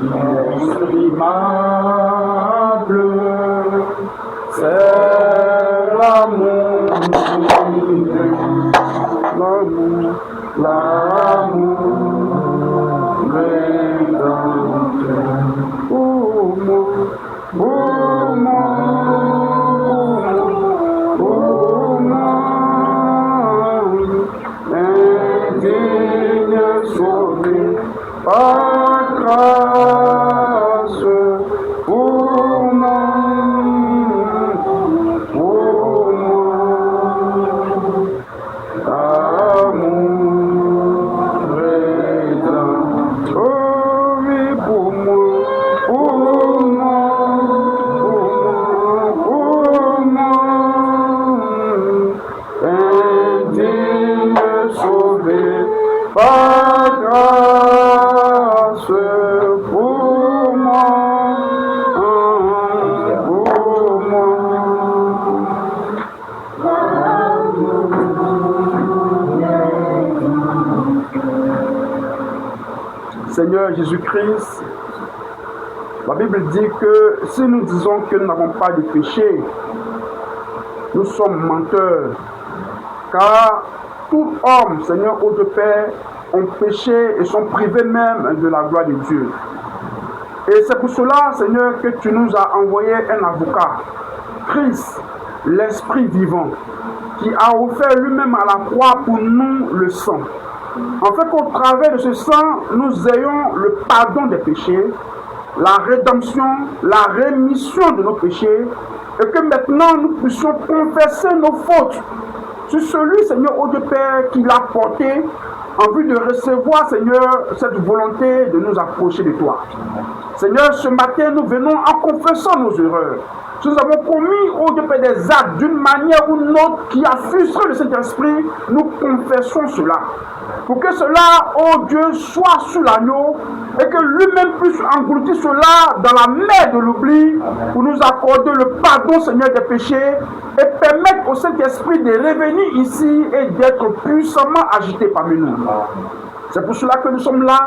Inestimable, c'est l'amour, indigne sauvé par grâce, pour moi, amour rédempteur, oh oui, pour moi, indigne sauvé par grâce, pour moi. Seigneur Jésus-Christ, la Bible dit que si nous disons que nous n'avons pas de péché, nous sommes menteurs. Car tout homme, Seigneur, ô Dieu Père, ont péché et sont privés même de la gloire de Dieu. Et c'est pour cela, Seigneur, que tu nous as envoyé un avocat, Christ, l'Esprit vivant, qui a offert lui-même à la croix pour nous le sang. En fait qu'au travers de ce sang, nous ayons le pardon des péchés, la rédemption, la rémission de nos péchés, et que maintenant nous puissions confesser nos fautes sur celui, Seigneur, ô Dieu Père, qui l'a porté en vue de recevoir, Seigneur, cette volonté de nous approcher de toi. Seigneur, ce matin, nous venons en confessant nos erreurs. Si nous avons commis, ô Dieu Père, des actes d'une manière ou d'une autre qui a frustré le Saint-Esprit, nous confessons cela. Pour que cela, ô Dieu, soit sous l'agneau et que lui-même puisse engloutir cela dans la mer de l'oubli pour nous accorder le pardon, Seigneur, des péchés et permettre au Saint-Esprit de revenir ici et d'être puissamment agité parmi nous. C'est pour cela que nous sommes là.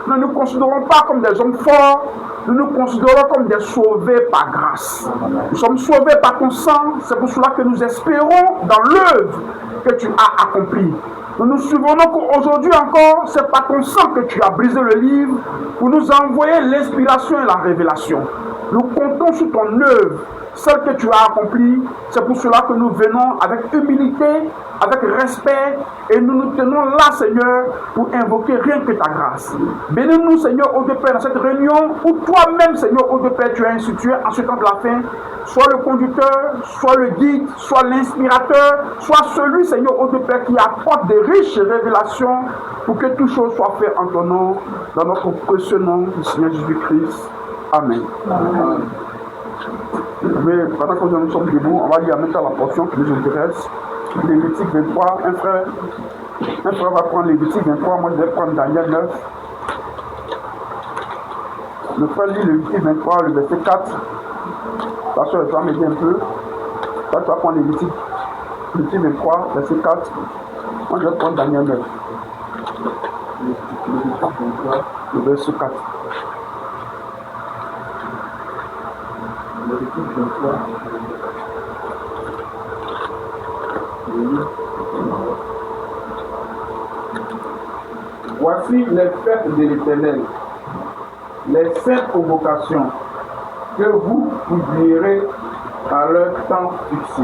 Nous ne nous considérons pas comme des hommes forts, nous nous considérons comme des sauvés par grâce. Nous sommes sauvés par ton sang, c'est pour cela que nous espérons dans l'œuvre que tu as accomplie. Nous nous souvenons qu'aujourd'hui encore, c'est par ton sang que tu as brisé le livre pour nous envoyer l'inspiration et la révélation. Nous comptons sur ton œuvre, celle que tu as accomplie. C'est pour cela que nous venons avec humilité, avec respect, et nous nous tenons là, Seigneur, pour invoquer rien que ta grâce. Bénis-nous, Seigneur, ô Dieu Père, dans cette réunion où toi-même, Seigneur, ô Dieu Père, tu as institué en ce temps de la fin, soit le conducteur, soit le guide, soit l'inspirateur, soit celui, Seigneur, ô Dieu Père, qui apporte des riches révélations pour que toute chose soit faite en ton nom, dans notre précieux nom du Seigneur Jésus-Christ. Amen. Amen. Mais pendant que nous sommes debout, on va lire maintenant la portion qui nous intéresse. Lévitique 23, un frère va prendre Lévitique 23, moi je vais prendre Daniel 9. Le frère lit Lévitique 23, le verset 4. La soeur, tu vas m'aider un peu. Là, tu vas prendre Lévitique 23, verset 4. Moi je vais prendre Daniel 9. Le verset 4. Lévitique 23. Voici les fêtes de l'Éternel, les saintes convocations que vous publierez à leur temps fixé.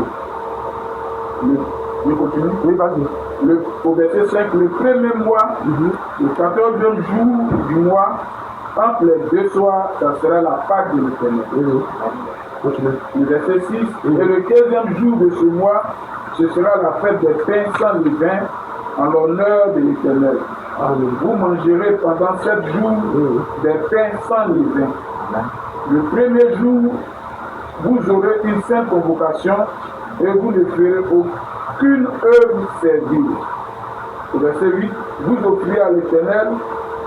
Je continue. Oui, vas-y. Au verset 5, le premier mois, le 14e jour du mois, entre les deux soirs, ça sera la Pâque de l'Éternel. Le verset 6, et le 15e jour de ce mois, ce sera la fête des pains sans levain en l'honneur de l'Éternel. Vous mangerez pendant 7 jours des pains sans levain. Le premier jour, vous aurez une sainte convocation et vous ne ferez aucune œuvre servile. Au verset 8, vous offrirez à l'Éternel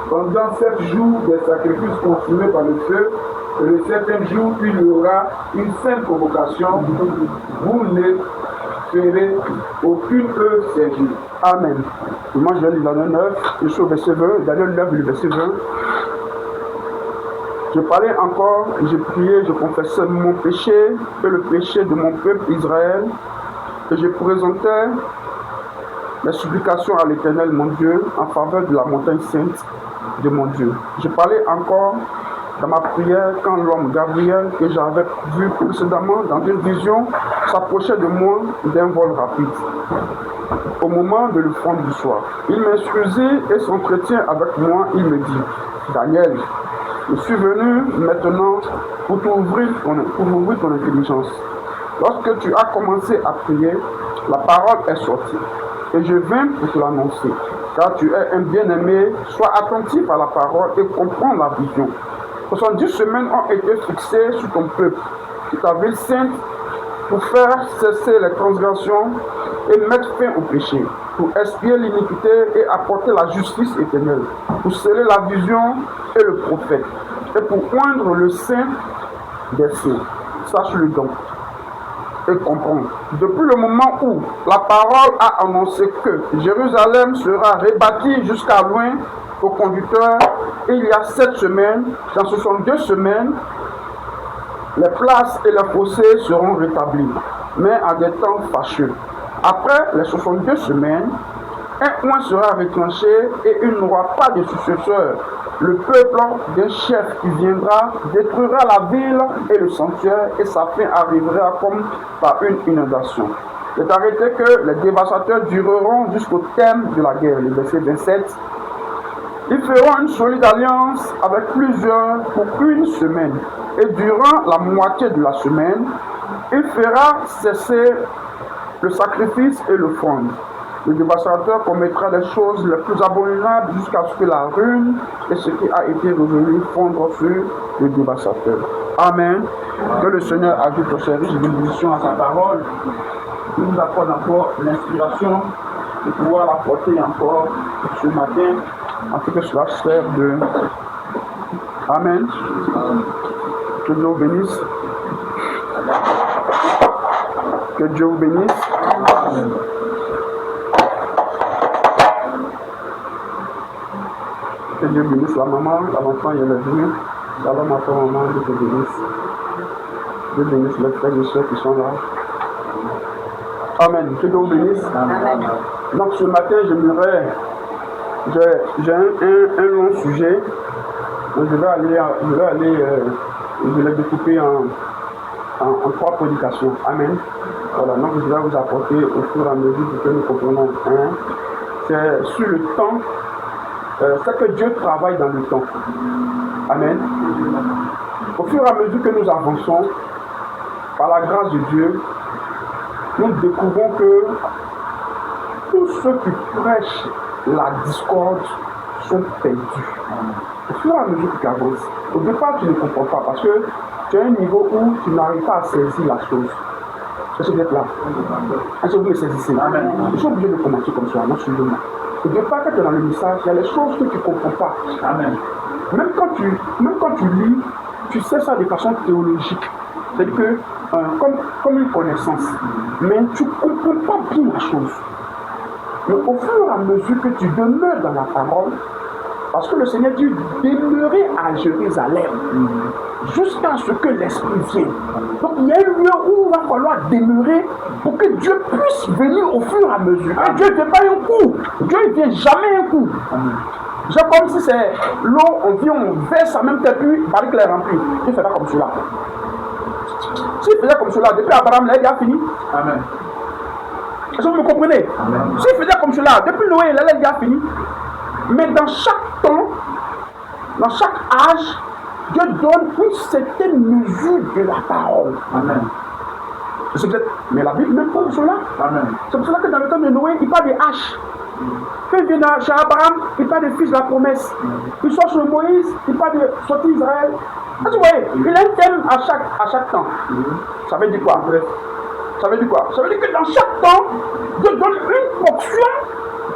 pendant 7 jours des sacrifices consumés par le feu. Et le 7e jour, il y aura une sainte convocation. Vous ne ferez aucune œuvre servile. Amen. Et moi je vais lire Daniel 9, je suis au verset 20, Daniel 9, le verset 20. Je parlais encore, je priais, je confessais mon péché et le péché de mon peuple Israël, et je présentais mes supplications à l'Éternel, mon Dieu, en faveur de la montagne sainte de mon Dieu. Je parlais encore dans ma prière quand l'homme Gabriel, que j'avais vu précédemment dans une vision, s'approchait de moi d'un vol rapide. Au moment de l'offrande du soir, il m'instruisit et s'entretient avec moi. Il me dit: Daniel, je suis venu maintenant pour ouvrir ton intelligence. Lorsque tu as commencé à prier, la parole est sortie. Et je viens pour te l'annoncer. Car tu es un bien-aimé, sois attentif à la parole et comprends la vision. 70 semaines ont été fixées sur ton peuple, sur ta ville sainte, pour faire cesser les transgressions et mettre fin au péché, pour expier l'iniquité et apporter la justice éternelle, pour sceller la vision et le prophète, et pour oindre le saint des saints. Sache-le donc et comprends. Depuis le moment où la parole a annoncé que Jérusalem sera rebâtie jusqu'à loin au conducteur, il y a 7 semaines, dans 62 semaines, les places et les fossés seront rétablis, mais en des temps fâcheux. Après les 62 semaines, un oint sera retranché et il n'aura pas de successeur. Le peuple d'un chef qui viendra détruira la ville et le sanctuaire, et sa fin arrivera comme par une inondation. C'est arrêté que les dévastateurs dureront jusqu'au terme de la guerre. Le verset 27. Ils feront une solide alliance avec plusieurs pour une semaine, et durant la moitié de la semaine, il fera cesser le sacrifice et l'offrande. Le dévastateur commettra les choses les plus abominables jusqu'à ce que la ruine et ce qui a été revenu fondre sur le dévastateur. Amen. Que le Seigneur ajoute au service de bénédiction à sa parole, qu'il nous accorde encore l'inspiration de pouvoir la porter encore ce matin, afin que cela serve de... Amen. Que Dieu vous bénisse. Que Dieu vous bénisse. Amen. Que Dieu bénisse la maman, l'enfant il est venu. Shalom à toi maman, Dieu te bénisse. Dieu bénisse les frères et sœurs qui sont là. Amen. Que Dieu vous bénisse. Amen. Donc ce matin, j'ai un long sujet. Donc je vais le découper en 3 prédications. Amen. Voilà, donc je vais vous apporter au fur et à mesure pour que nous comprenons. C'est sur le temps. C'est que Dieu travaille dans le temps. Amen. Au fur et à mesure que nous avançons, par la grâce de Dieu, nous découvrons que tous ceux qui prêchent la discorde sont perdus. Au fur et à mesure que tu avances, au départ tu ne comprends pas parce que tu as un niveau où tu n'arrives pas à saisir la chose. Est-ce que vous êtes là? Est-ce que vous me saisissez? Amen. Je suis obligé de commencer comme ça, non, suivez-moi. Au départ, quand tu es dans le message, il y a les choses que tu ne comprends pas. Amen. Même quand tu lis, tu sais ça de façon théologique. C'est-à-dire que, comme une connaissance. Mais tu ne comprends pas bien la chose. Mais au fur et à mesure que tu demeures dans la parole, parce que le Seigneur dit demeurer à Jérusalem jusqu'à ce que l'Esprit vienne. Donc il y a un lieu où il va falloir demeurer pour que Dieu puisse venir au fur et à mesure. Et Dieu ne fait pas un coup. Dieu ne vient jamais un coup. C'est comme si c'est l'eau, on vient, on verse en même temps, puis il paraît que est remplie. Dieu ne fait pas comme cela. S'il faisait comme cela, depuis Abraham, là, il a fini. Amen. Est-ce que vous me comprenez? S'il faisait comme cela, depuis Noé, là, il a fini. Mais dans chaque temps, dans chaque âge, Dieu donne une certaine mesure de la parole. Amen. Mais la Bible même pour cela. Amen. C'est pour cela que dans le temps de Noé, il parle des haches. Quand il vient chez Abraham, il parle des fils de la promesse. Il sort sur Moïse, il parle de sortir Israël. Vous voyez, il a un thème à chaque temps. Ça veut dire quoi? Ça veut dire quoi? Ça veut dire que dans chaque temps, Dieu donne une portion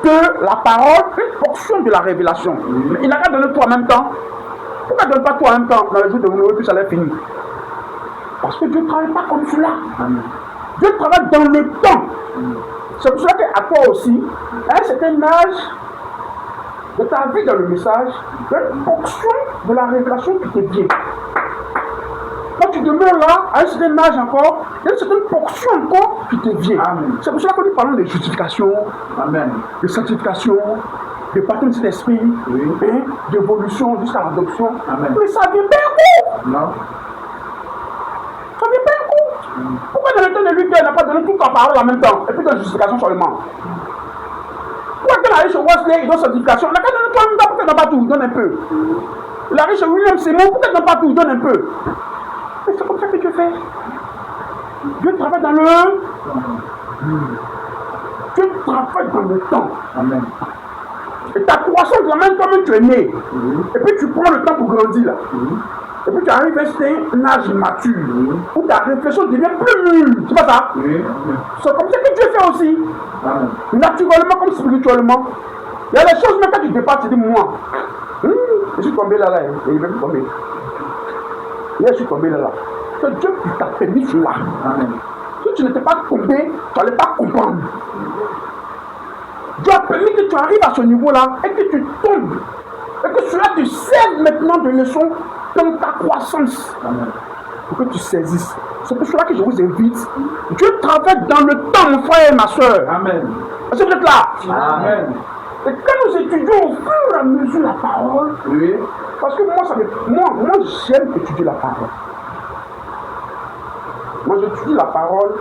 de la parole, une portion de la révélation. Mais il n'a qu'à donner tout en même temps. Pourquoi il ne donne pas tout en même temps dans le jour de Noé, puis ça l'est fini? Parce que Dieu ne travaille pas comme cela. Dieu travaille dans le temps. C'est pour cela qu'à toi aussi, à un certain âge, de ta vie dans le message, il y a une portion de la révélation qui te vient. Quand tu demeures là, à un certain âge encore, il y a une certaine portion encore qui te vient. C'est pour cela que nous parlons de justification, de sanctification, de partage de l'esprit, d'évolution jusqu'à l'adoption. Mais ça vient pas un coup. Non. Ça vient pas un coup. Pourquoi dans le temps de lui, Dieu n'a pas donné toute la parole en même temps, et puis de la justification seulement? Pourquoi quand il arrive chez Wesley, il donne sanctification? On a qu'à donner toi un temps, pourquoi il n'a pas tout, il donne un peu. Il arrive chez William Seymour, pourquoi il n'a pas tout, il donne un peu. Mais c'est comme ça que Dieu fait. Dieu travaille dans le... Dieu travaille dans le temps. Amen. Et ta croissance, la même toi-même tu es né. Et puis tu prends le temps pour grandir là. Et puis tu arrives à un âge mature. Où ta réflexion devient plus mûre. C'est pas ça? C'est comme ça que Dieu fait aussi. Amen. Naturellement comme spirituellement. Il y a des choses, même quand tu dépasses, tu dis moi. Je suis tombé là, et il va me tomber. Là, je suis tombé là. Que Dieu t'a permis cela. Amen. Si tu n'étais pas tombé, tu n'allais pas comprendre. Dieu a permis que tu arrives à ce niveau-là et que tu tombes. Et que cela te sert maintenant de leçon dans ta croissance. Amen. Pour que tu saisisses. C'est pour cela que je vous invite. Dieu travaille dans le temps, mon frère et ma soeur. Amen. Est-ce que vous êtes là? Amen. Et quand nous étudions au fur et à mesure la parole, parce que moi j'aime étudier la parole. Moi j'étudie la parole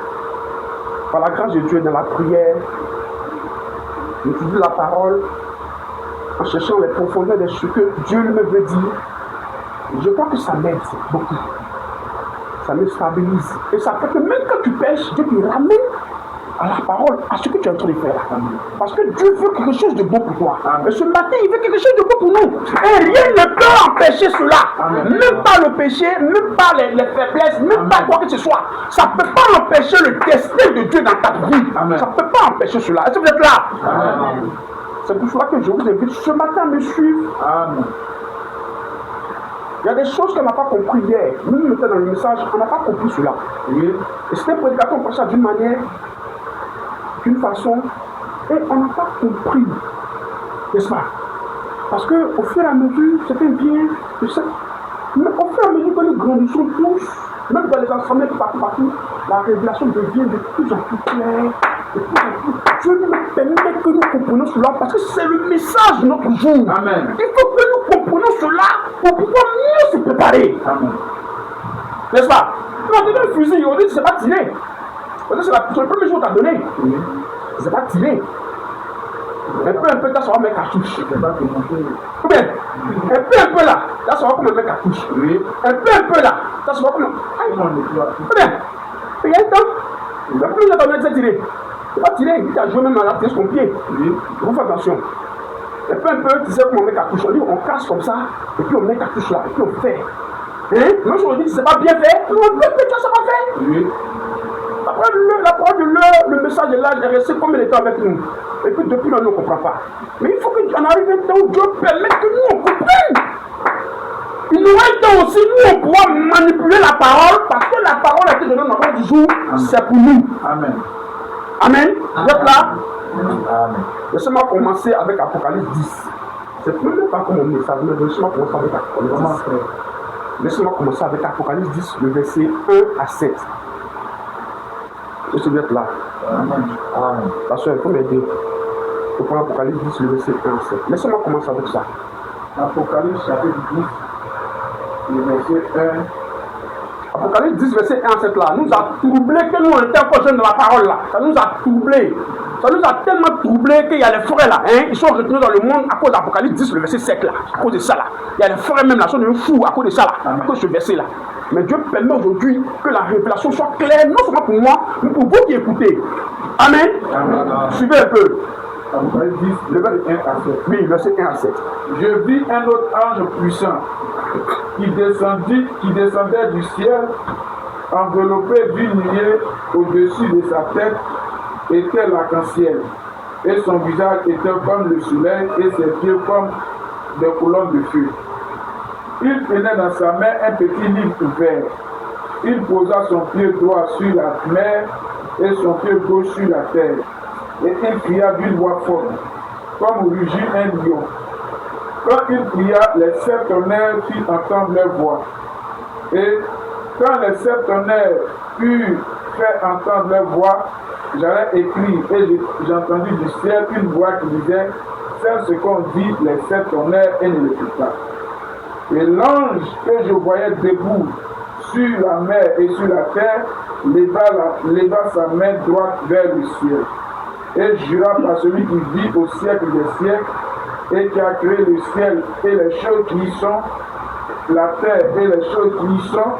par la grâce de Dieu dans la prière. J'étudie la parole en cherchant les profondeurs de ce que Dieu me veut dire. Je crois que ça m'aide beaucoup. Ça me stabilise. Et ça fait que même quand tu pêches, Dieu te ramène à la parole, à ce que tu es en train de faire. Parce que Dieu veut quelque chose de bon pour toi. Et ce matin, il veut quelque chose de bon pour nous. Et rien ne peut empêcher cela. Même pas le péché, même pas les faiblesses, même pas quoi que ce soit. Ça ne peut pas empêcher le destin de Dieu dans ta vie. Ça ne peut pas empêcher cela. Est-ce que vous êtes là? C'est pour cela que je vous invite ce matin à me suivre. Il y a des choses qu'on n'a pas compris hier. Nous nous mettons dans le message, on n'a pas compris cela. Et c'est un prédicateur qui fait ça d'une manière, d'une façon, et on n'a pas compris. N'est-ce pas? Parce qu'au fur et à mesure, c'était bien, mais au fur et à mesure que nous grandissons tous, même dans les enseignements partout, la révélation devient de plus en plus claire, de plus en plus. Dieu nous permet que nous comprenions cela parce que c'est le message de notre jour. Amen. Il faut que nous comprenions cela pour pouvoir mieux se préparer. Amen. N'est-ce pas? Tu vas donner un fusil, on dit que c'est pas tiré. Parce que c'est le premier jour que tu as donné. C'est pas tiré. Un peu, tu as savoir mes cartouches. Ou bien, un peu là, tu as savoir comment mettre cartouche. Un peu là, tu as savoir comment. Ou bien, il y a un temps, le plus de temps, c'est tiré. C'est pas tiré, il t'a joué même à la pièce son pied. Vous faites attention. Un peu, tu sais comment mettre cartouche. On dit, on casse comme ça, et puis on met cartouche là, et puis on fait. Moi je me dis que c'est pas bien fait, on peut que ça va faire. La parole de l'heure, le message de l'âge est resté combien de temps avec nous? Et puis depuis là, nous ne comprenons pas. Mais il faut qu'on arrive un temps où Dieu permet que nous on comprenne. Il nous reste temps aussi, nous on pourra manipuler la parole parce que la parole a été donnée dans notre jour, c'est pour nous. Amen. Amen. Vous êtes là? Amen. Laissez-moi commencer avec Apocalypse 10. C'est même pas comme mon message, mais laissez-moi commencer avec Apocalypse 10. Laissez-moi commencer avec Apocalypse 10, le verset 1 à 7. Est-ce que vous êtes là? Amen. Amen. La soeur, il faut m'aider. Je prends Apocalypse 10, le verset 1 à 7. Laissez-moi commencer avec ça. Apocalypse chapitre 10, le verset 1. Apocalypse 10, verset 1 à 7 là, nous a troublé que nous on était encore jeunes dans la parole là. Ça nous a troublé. Ça nous a tellement troublé qu'il y a les frères là, ils sont retenus dans le monde à cause d'Apocalypse 10, le verset 7 là. À cause de ça là. Il y a les frères même là, sont devenus fous à cause de ça là. À cause de ce verset là. Mais Dieu permet aujourd'hui que la révélation soit claire, non seulement pour moi, mais pour vous qui écoutez. Amen. Amen. Suivez un peu. Apocalypse 10, le verset 1 à 7. Oui, verset 1 à 7. Je vis un autre ange puissant qui descendait du ciel, enveloppé d'une nuée au-dessus de sa tête, était l'arc-en-ciel. Et son visage était comme le soleil et ses pieds comme des colonnes de feu. Il tenait dans sa main un petit livre ouvert. Il posa son pied droit sur la mer et son pied gauche sur la terre. Et il cria d'une voix forte, comme rugit un lion. Quand il pria, les 7 tonnerres firent entendre leur voix. Et quand les 7 tonnerres eurent fait entendre leur voix, j'allais écrire et j'ai entendu du ciel une voix qui disait: c'est ce qu'ont dit les 7 tonnerres et ne le fit pas. Et l'ange que je voyais debout sur la mer et sur la terre leva sa main droite vers le ciel et jura par celui qui vit au siècle des siècles et qui a créé le ciel et les choses qui y sont, la terre et les choses qui y sont,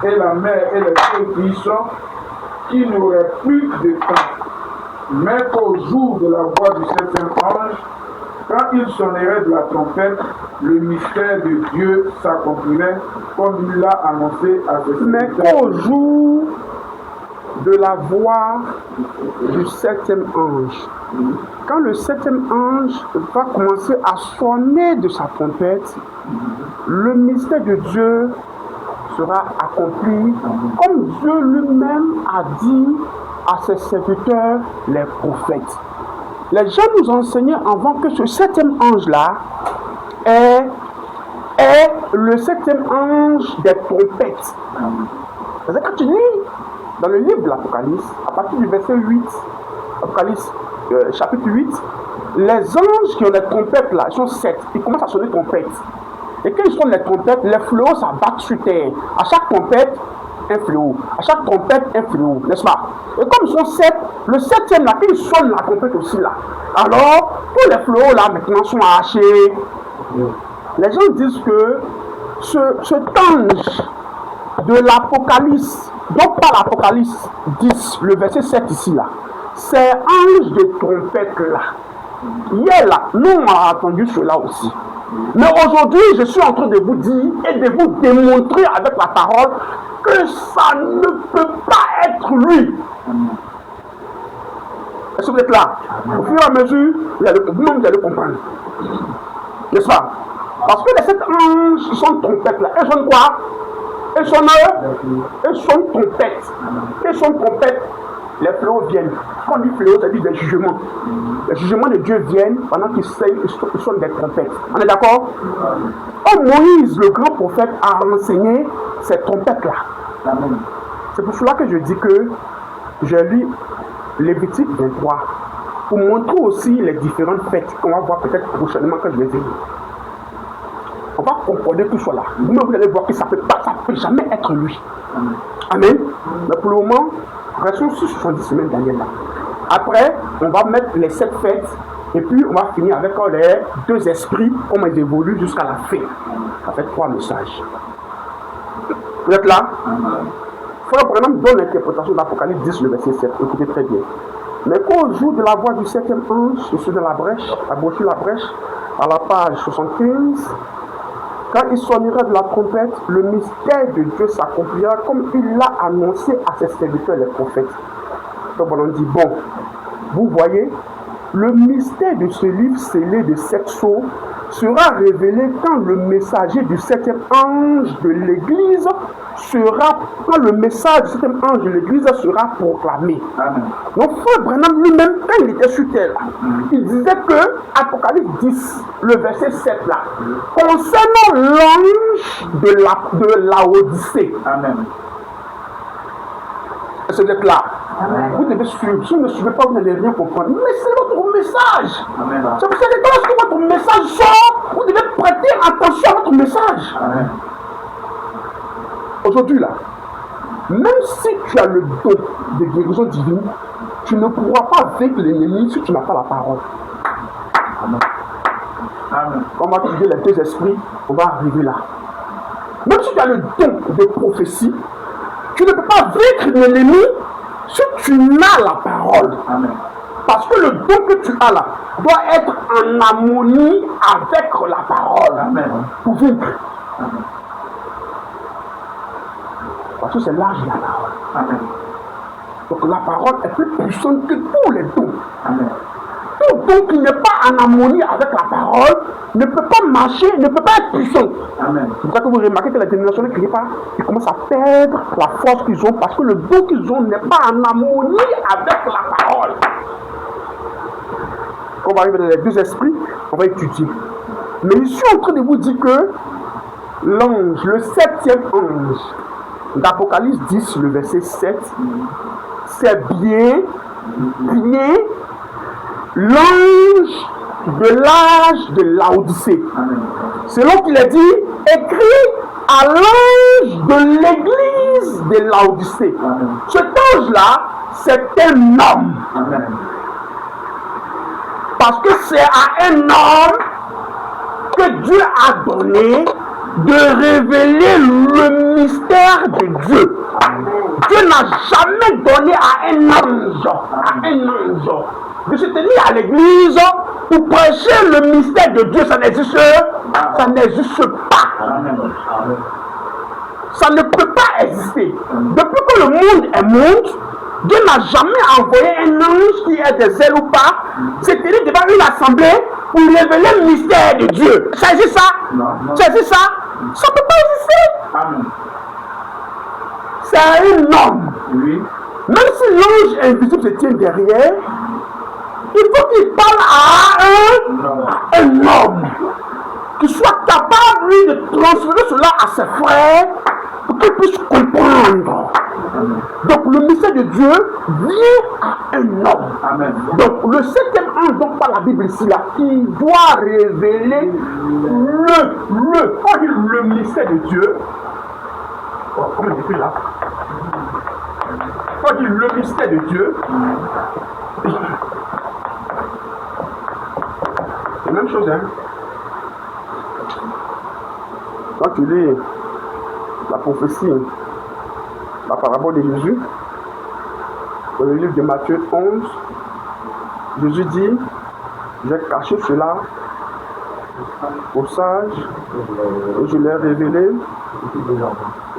et la mer et les choses qui y sont, qui n'aurait plus de temps, mais qu'au jour de la voix du 7e ange, quand il sonnerait de la trompette, le mystère de Dieu s'accomplirait comme il l'a annoncé à ses serviteurs. Mais qu'au jour de la voix du 7e ange, quand le 7e ange va commencer à sonner de sa trompette, le mystère de Dieu sera accompli comme Dieu lui-même a dit à ses serviteurs, les prophètes. Les gens nous enseignaient avant que ce 7e ange-là est le 7e ange des trompettes. C'est-à-dire quand tu lis dans le livre de l'Apocalypse, à partir du verset 8, Apocalypse chapitre 8, les anges qui ont les trompettes là, ils sont 7, ils commencent à sonner trompettes. Et quand ils sonnent les trompettes, les fléaux s'abattent sur terre. À chaque trompette, un fléau. À chaque trompette, un fléau, n'est-ce pas? Et comme ils sont 7, le 7e là, quand ils sonnent la trompette aussi là, alors tous les fléaux là maintenant sont arrachés. Les gens disent que cet ange de l'Apocalypse, donc pas l'Apocalypse 10, le verset 7 ici là, c'est ange de trompette là. Hier là, nous on a entendu cela aussi. Mais aujourd'hui, je suis en train de vous dire et de vous démontrer avec la parole que ça ne peut pas être lui. Est-ce que vous êtes là? Au fur et à mesure, vous-même vous allez comprendre. N'est-ce pas? Parce que les 7 anges sont trompettes là. Elles sont quoi? Elles sont trompettes. Elles sont trompettes. Les fléaux viennent. Quand on dit fléaux, ça dit des jugements. Les jugements de Dieu viennent pendant qu'ils sonnent des trompettes. On est d'accord? Oh, Moïse, le grand prophète, a enseigné ces trompettes-là. C'est pour cela que je dis que j'ai lu Lévitique 23 pour montrer aussi les différentes fêtes qu'on va voir peut-être prochainement quand je les ai lues. On va concorder tout cela. Vous-même, vous allez voir que ça ne peut jamais être lui. Amen. Mais pour le moment, restons sur 70 semaines Daniel là. Après, on va mettre les 7 fêtes et puis on va finir avec les 2 esprits, comment ils évoluent jusqu'à la fin. Avec 3 messages. Vous êtes là? Frère Branham donne l'interprétation d'Apocalypse 10, le verset 7. Écoutez très bien. Mais qu'au jour de la voix du 7e ange, je suis dans la brèche, la brochure La Brèche, à la page 75, quand il sonnera de la trompette, le mystère de Dieu s'accomplira comme il l'a annoncé à ses serviteurs les prophètes. Donc on dit, bon, vous voyez, le mystère de ce livre scellé de 7 sceaux sera révélé quand le messager du 7e ange de l'Église quand le message du 7e ange de l'Église sera proclamé. Amen. Donc Frère Branham lui-même, quand il était sur terre, il disait que Apocalypse 10, le verset 7 là, concernant l'ange de Laodicée. Amen. Est-ce que vous êtes là? Amen. Vous devez suivre. Si vous ne suivez pas, vous n'allez rien comprendre. Mais c'est votre message. Amen. C'est pour ça que lorsque votre message sort, vous devez prêter attention à votre message. Amen. Aujourd'hui là, même si tu as le don de guérison divine, tu ne pourras pas vaincre l'ennemi si tu n'as pas la parole. Amen. Amen. On va étudier les 2 esprits, on va arriver là. Même si tu as le don de prophétie, tu ne peux pas vaincre l'ennemi si tu n'as la parole. Amen. Parce que le don que tu as là doit être en harmonie avec la parole. Amen. Pour vaincre. Amen. Parce que c'est l'âge de la parole. Amen. Donc la parole est plus puissante que tous les dons. Amen. Tout don qui n'est pas en harmonie avec la parole ne peut pas marcher, ne peut pas être puissant. Amen. C'est pour ça que vous remarquez que les dénominations ne crient pas, ils commencent à perdre la force qu'ils ont parce que le don qu'ils ont n'est pas en harmonie avec la parole. Quand on va arriver dans les 2 esprits, on va étudier. Mais je suis en train de vous dire que l'ange, le 7e ange d'Apocalypse 10, le verset 7, c'est bien l'ange de l'âge de Laodicée. Selon qu'il a dit, écrit à l'ange de l'église de Laodicée. Cet ange-là, c'est un homme. Parce que c'est à un homme que Dieu a donné de révéler le mystère de Dieu. Dieu n'a jamais donné à un ange, de se tenir à l'église pour prêcher le mystère de Dieu. Ça n'existe pas. Ça ne peut pas exister. Depuis que le monde est monde, Dieu n'a jamais envoyé un ange qui ait des ailes ou pas, se tenir devant une assemblée pour révéler le mystère de Dieu. Ça existe ça? Ça existe ça? Ça ne peut pas exister. C'est un homme. Même si l'ange invisible se tient derrière, il faut qu'il parle à un homme qui soit capable, lui, de transférer cela à ses frères pour qu'ils puissent comprendre. Donc le mystère de Dieu vient à un homme. Amen. Donc le 7e ange, donc par la Bible ici, là, qui doit révéler le mystère de Dieu. Comment on dit là? Quand il dit le mystère de Dieu, c'est la même chose, hein. Quand tu lis la prophétie, la parabole de Jésus, dans le livre de Matthieu 11, Jésus dit, j'ai caché cela aux sages et je l'ai révélé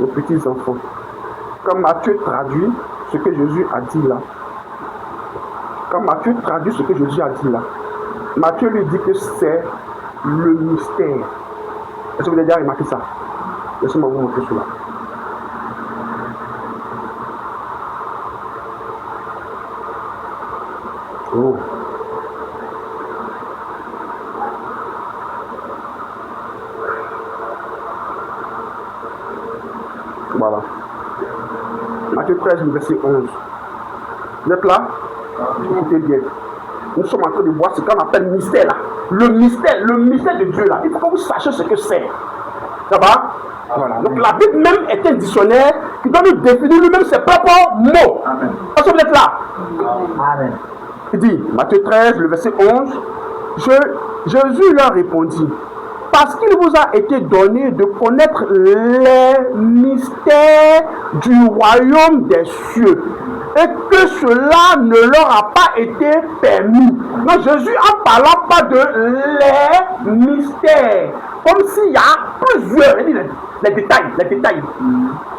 aux petits enfants. Quand Matthieu traduit ce que Jésus a dit là, Matthieu lui dit que c'est le mystère. Est-ce que vous avez déjà remarqué ça? Laissez-moi vous montrer cela. Oh. Voilà. Matthieu 13, verset 11. Vous êtes là? Écoutez bien. Nous sommes en train de voir ce qu'on appelle mystère là. Le mystère de Dieu là. Il faut que vous sachiez ce que c'est. Ça va? Voilà. Donc la Bible même est un dictionnaire qui doit nous définir lui-même ses propres mots. Amen. Est-ce que vous êtes là? Amen. Il dit, Matthieu 13, le verset 11, Jésus leur répondit, parce qu'il vous a été donné de connaître les mystères du royaume des cieux, et que cela ne leur a pas été permis. Donc Jésus, en parlant pas de les mystères, comme s'il y a plusieurs, il dit les détails.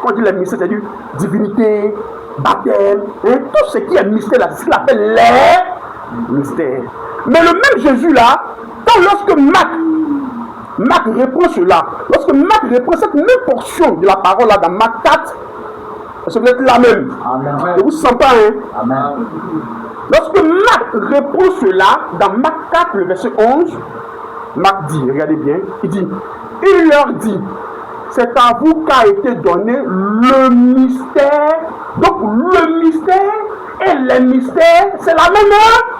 Quand on dit les mystères, c'est-à-dire divinité, baptême, tout ce qui est mystère là, c'est ce qu'il appelle les mystères. Mais le même Jésus là, lorsque Marc reprend cela, lorsque Marc reprend cette même portion de la parole là dans Marc 4, parce que vous êtes là même. Amen. Je vous sens pas, hein? Amen. Lorsque Marc reprend cela dans Marc 4, le verset 11, Marc dit, regardez bien, il leur dit, c'est à vous qu'a été donné le mystère. Donc le mystère et les mystères, c'est la même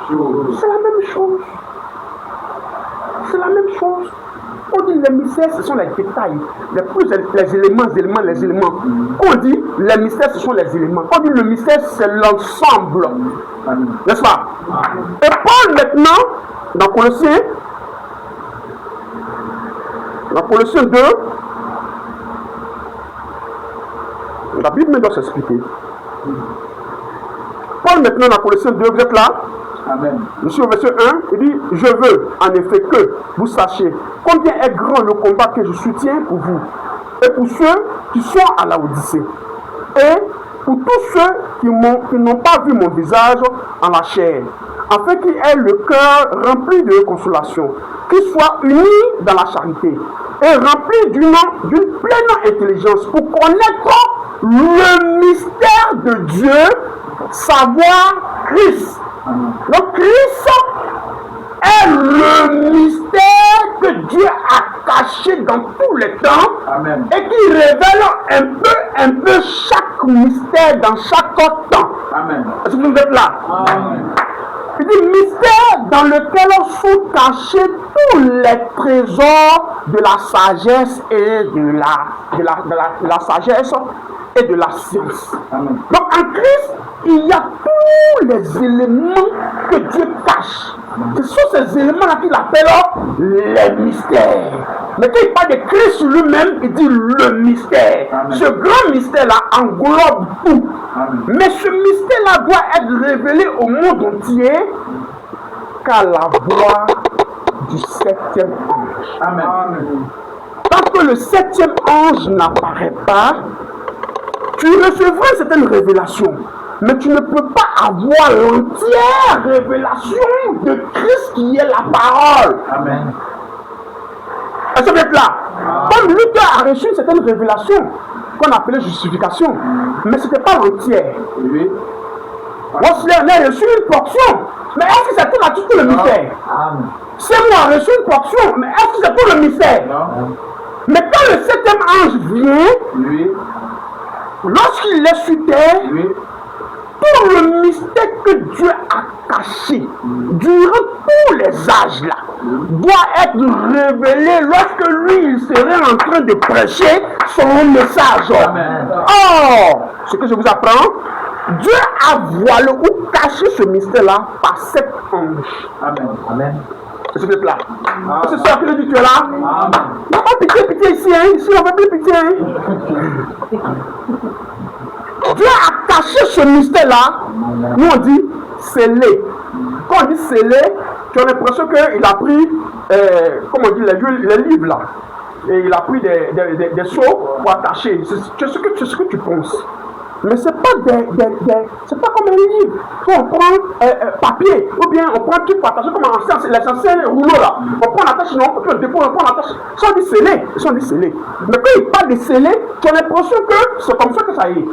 chose. C'est la même chose. On dit les mystères, ce sont les détails, les éléments. Quand on dit les mystères, ce sont les éléments. Quand on dit le mystère, c'est l'ensemble. N'est-ce pas? Et Paul maintenant, dans Colossiens 2, la Bible doit s'expliquer. Paul maintenant dans Colossiens 2, vous êtes là? Amen. Monsieur au verset 1, il dit, je veux en effet que vous sachiez combien est grand le combat que je soutiens pour vous et pour ceux qui sont à Laodicée et pour tous ceux qui n'ont pas vu mon visage en la chair, afin qu'ils aient le cœur rempli de consolation, qu'ils soient unis dans la charité et remplis d'une pleine intelligence pour connaître le mystère de Dieu, savoir Christ. Donc Christ est le mystère que Dieu a caché dans tous les temps. Amen. Et qui révèle un peu chaque mystère dans chaque temps. Amen. Est-ce que vous êtes là? Amen. Il dit mystère dans lequel sont cachés tous les trésors de la sagesse et de la sagesse et de la science. Amen. Donc en Christ, il y a tous les éléments que Dieu cache. Ce sont ces éléments-là qu'il appelle les mystères. Mais quand il parle de Christ lui-même, il dit le mystère. Amen. Ce grand mystère-là englobe tout. Amen. Mais ce mystère-là doit être révélé au monde entier qu'à la voix du septième ange. Amen. Amen. Tant que le septième ange n'apparaît pas, tu recevras certaines révélations. Mais tu ne peux pas avoir l'entière révélation de Christ qui est la parole. Amen. Est-ce que vous êtes là? Comme Luther a reçu une certaine révélation qu'on appelait justification, mais ce n'était pas l'entière. Oui. Wesley a reçu une portion, mais est-ce que c'est tout le mystère? Amen. Seymour a reçu une portion, mais est-ce que c'est tout le mystère? Non. Mais quand le septième ange vient, Oui. lorsqu'il est sur terre, Oui. tout le mystère que Dieu a caché durant tous les âges là doit être révélé lorsque lui il serait en train de prêcher son message. Amen. Or, ce que je vous apprends, Dieu a voilé ou caché ce mystère là par 7 anges. Amen. Amen. Est-ce que vous êtes là? C'est ça que je dis, tu es là? Amen. Non, pas pitié ici, hein? Ici on va plus pitié. Hein? Dieu a caché ce mystère-là. Nous on dit scellé. Quand on dit scellé, tu as l'impression qu'il a pris, comment on dit, les livres là. Et il a pris des seaux pour attacher. C'est ce que tu penses. Mais c'est pas c'est pas comme un livre. Quand on prend papier, ou bien on prend un truc pour attacher comme les anciens rouleaux là. On prend l'attache, non, on dépose, on prend l'attache. Ils sont des scellés. Mais quand ils parlent de scellés, tu as l'impression que c'est comme ça que ça y est.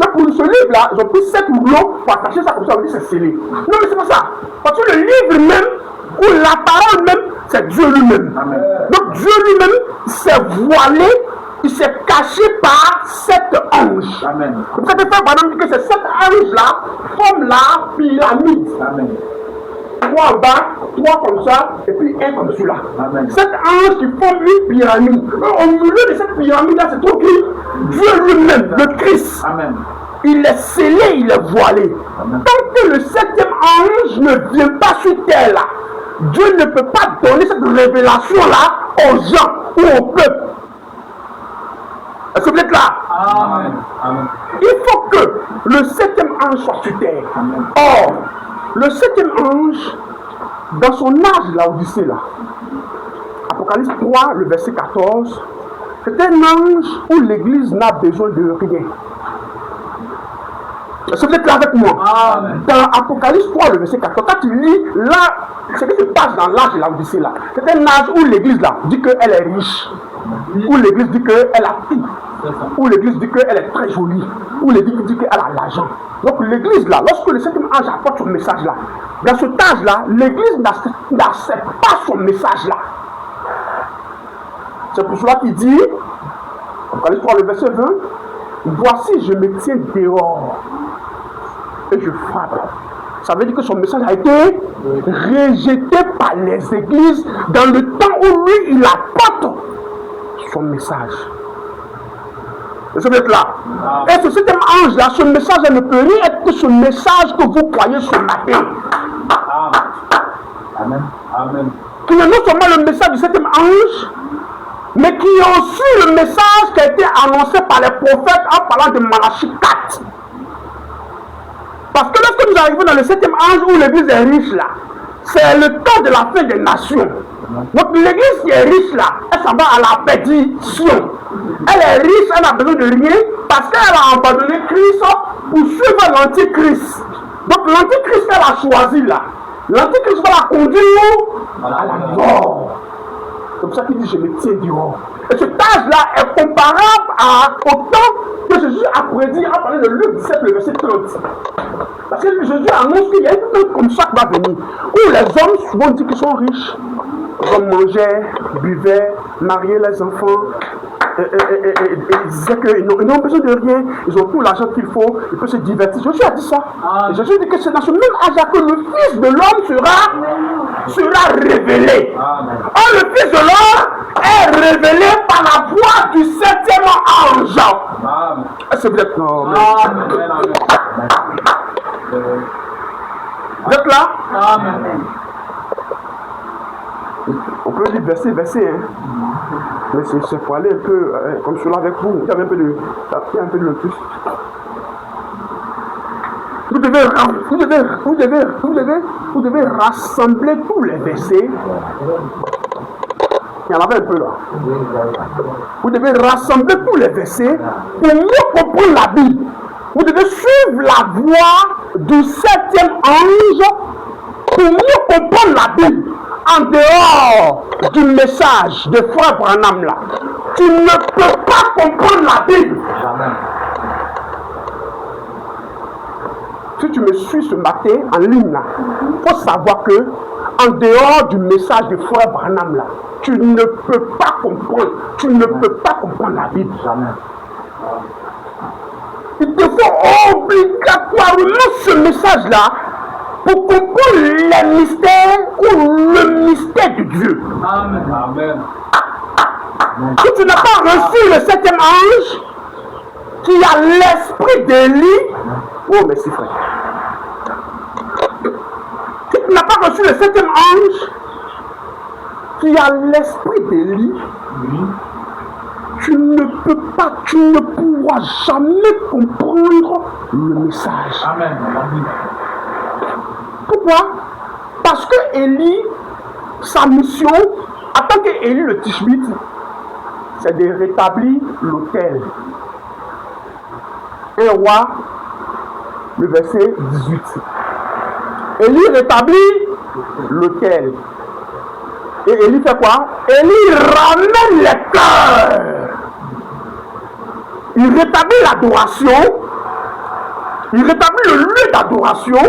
Que pour ce livre là, ils ont pris 7 rouleaux pour attacher ça comme ça, on dit c'est scellé. Non mais c'est pas ça. Parce que le livre même, ou la parole même, c'est Dieu lui-même. Donc Dieu lui-même s'est voilé. Il s'est caché par 7 anges. Amen. Comme ça, fait par exemple que ces 7 anges-là forment la pyramide. Amen. 3 en bas, 3 comme ça, et puis 1 comme celui-là. Amen. 7 anges qui forment une pyramide. Au milieu de cette pyramide-là, c'est tout qui Dieu lui-même, le Christ. Amen. Il est scellé, il est voilé. Amen. Tant que le 7e ange ne vient pas sur terre là, Dieu ne peut pas donner cette révélation-là aux gens ou au peuple. Est-ce que vous êtes là? Amen. Amen. Il faut que le 7e ange soit sur terre. Amen. Or, le 7e ange, dans son âge, l'Odyssée là, Apocalypse 3, le verset 14, c'est un ange où l'église n'a besoin de rien. Est-ce que vous êtes là avec moi? Amen. Dans Apocalypse 3, le verset 14, quand tu lis là, ce qui se passe dans l'âge de l'Odyssée là, c'est un âge où l'église là dit qu'elle est riche, où l'église dit qu'elle a tout, où l'église dit qu'elle est très jolie, où l'église dit qu'elle a l'argent. Donc l'église là, lorsque le 7e ange apporte son message là, dans cet âge là, l'église n'accepte pas son message là. C'est pour cela qu'il dit, Apocalypse 3, le verset 20, voici je me tiens dehors et je frappe. Ça veut dire que son message a été rejeté par les églises dans le temps où lui il apporte son message. Est-ce que vous êtes là? Et ce 7e ange là, ce message ne peut rien être que ce message que vous croyez ce matin. Amen. Amen. Qui est non seulement le message du 7e ange, mais qui est aussi le message qui a été annoncé par les prophètes en parlant de Malachie 4. Parce que lorsque nous arrivons dans le 7e ange où l'église est riche là, c'est le temps de la fin des nations. Donc l'église qui est riche là, elle s'en va à la perdition. Elle est riche, elle n'a besoin de rien parce qu'elle a abandonné Christ pour suivre l'antichrist. Donc l'antichrist qu'elle a choisi là, l'antichrist va la conduire à la mort. C'est pour ça qu'il dit je me tiens dehors. Et cet âge-là est comparable au temps que Jésus a prédit en parlant de Luc 17, le verset 30. Parce que Jésus annonce qu'il y a une temps comme ça qui va venir, où les hommes vont dire qu'ils sont riches, Les hommes mangeaient, buvaient, mariaient les enfants. Ils disaient qu'ils n'ont besoin de rien, ils ont tout l'argent qu'il faut, ils peuvent se divertir. Jésus a dit ça. Et Jésus dit que c'est dans ce même âge que le Fils de l'homme sera révélé. Or, le Fils de l'homme est révélé par la voix du 7e ange. Est-ce que vous êtes Vous êtes là? Amen. On peut dire verset, hein. Mais c'est pour aller un peu comme cela avec vous. Il y a un peu de plus. Vous devez rassembler tous les versets. Il y en avait un peu là. Vous devez rassembler tous les versets pour mieux comprendre la Bible. Vous devez suivre la voie du 7e ange pour mieux comprendre la Bible. En dehors du message de Frère Branham là, tu ne peux pas comprendre la Bible. Amen. Si tu me suis ce matin en ligne là, il faut savoir que en dehors du message de Frère Branham là, tu ne peux pas comprendre. Tu ne peux pas comprendre la Bible. Amen. Il te faut obligatoirement ce message là pour comprendre les mystères ou le mystère de Dieu. Amen. Amen. Si tu n'as pas reçu le 7e ange, qui a l'esprit d'Élie, oh merci frère. Si tu n'as pas reçu le 7e ange, qui a l'esprit d'Élie, tu ne peux pas, tu ne pourras jamais comprendre le message. Amen. Pourquoi? Parce que Élie, sa mission, en tant qu'Élie le Tishbite, c'est de rétablir l'autel. 1 Roi, le verset 18. Élie rétablit l'autel. Et Élie fait quoi? Élie ramène les cœurs. Il rétablit l'adoration. Il rétablit le lieu d'adoration.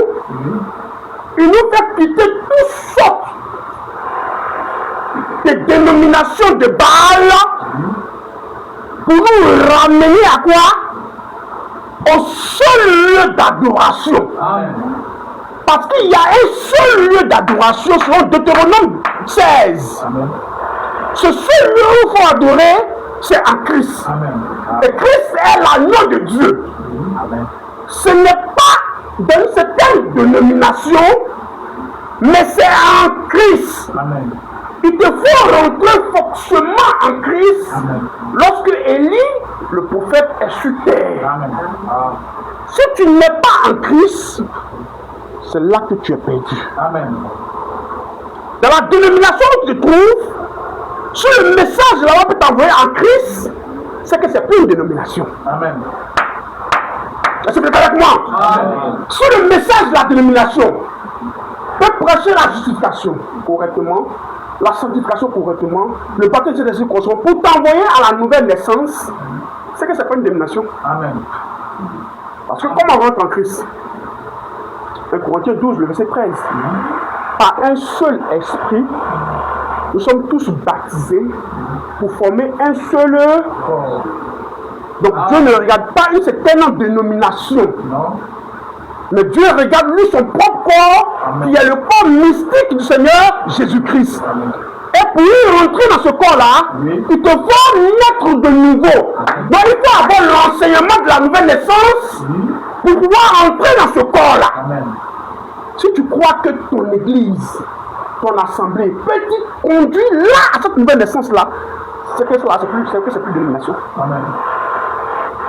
Il nous fait quitter toutes sortes de dénominations de Baal pour nous ramener à quoi? Au seul lieu d'adoration. Parce qu'il y a un seul lieu d'adoration selon Deutéronome 16. Amen. Ce seul lieu où il faut adorer, c'est en Christ. Amen. Et Christ est l'agneau de Dieu. Amen. Ce n'est pas dans une certaine dénomination, mais c'est en Christ. Amen. Il te faut rentrer forcément en Christ. Amen. Lorsque Élie, le prophète, est sur terre. Amen. Si tu n'es pas en Christ, c'est là que tu es perdu. Amen. Dans la dénomination où tu te trouves, si le message là-bas peut t'envoyer en Christ, c'est que c'est plus une dénomination. Amen. Est-ce que tu es avec moi? Amen. Si le message de la dénomination peut prêcher la justification correctement, la sanctification correctement, le baptême de Jésus correctement, pour t'envoyer à la nouvelle naissance, c'est que c'est pas une dénomination. Amen. Parce que comme on rentre en Christ, 1 Corinthiens 12, le verset 13, par un seul esprit, nous sommes tous baptisés pour former un seul. Donc Dieu ne regarde pas une certaine dénomination. Non. Mais Dieu regarde lui son propre corps, qui est le corps mystique du Seigneur Jésus-Christ. Et pour y rentrer dans ce corps-là, il te faut naître de nouveau. Donc il faut avoir l'enseignement de la nouvelle naissance pour pouvoir entrer dans ce corps-là. Si tu crois que ton église, ton assemblée peut te conduire là, à cette nouvelle naissance-là, c'est que c'est plus dénomination. Amen.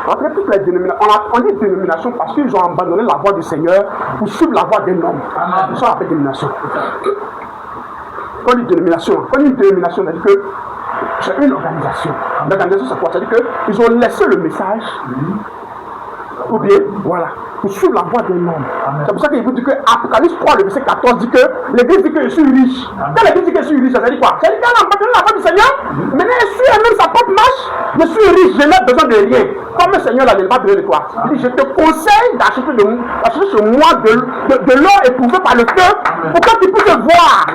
Après toutes les dénominations, on dit dénomination parce qu'ils ont abandonné la voie du Seigneur pour suivre la voie d'un homme. Ils sont appelés dénomination. Quand on dit dénomination, c'est-à-dire que c'est une organisation. L'organisation, c'est quoi? C'est-à-dire qu'ils ont laissé le message, ou bien, voilà, pour suivre la voie d'un homme. C'est pour ça qu'il vous dit que Apocalypse 3, le verset 14, dit que l'église dit que je suis riche. Quand l'église dit que je suis riche, ça veut dire quoi? Ça veut dire qu'elle a abandonné la voie du Seigneur, maintenant elle suit elle-même sa propre marche. Je suis riche, je n'ai besoin de rien. Comment le Seigneur là, il va donner de toi. Il dit, je te conseille d'acheter sur moi de l'or éprouvé par le feu pour que tu puisses voir.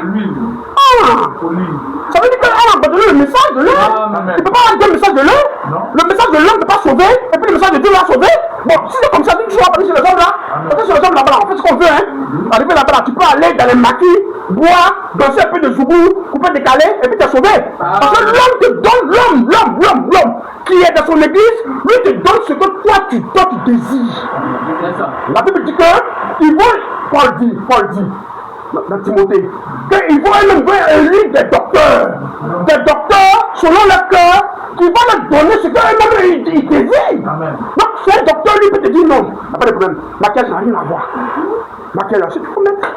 Ça veut dire qu'on a abandonné le message de l'or. Tu ne peux pas avoir le message de l'or. Le message de l'or ne peut pas sauver, et puis le message de Dieu l'a sauvé. Bon, si c'est comme ça, tu vas passer sur les hommes là. Parce que sur les hommes là-bas, on fait ce qu'on veut. Arriver là-bas, tu peux aller dans les maquis, boire, danser un peu de zoubou, couper, décaler, et puis t'es sauvé. Parce que l'homme te donne, l'homme qui est dans son église, lui te donne ce que toi tu désires. La Bible dit que Paul dit dans Timothée, qu'ils vont même élire des docteurs selon leur cœur, qui vont leur donner ce qu'eux-mêmes ils désirent. Donc, si un docteur lui peut te dire non, il n'y a pas de problème, maquillage n'a rien à voir. Maquillage, si tu peux mettre,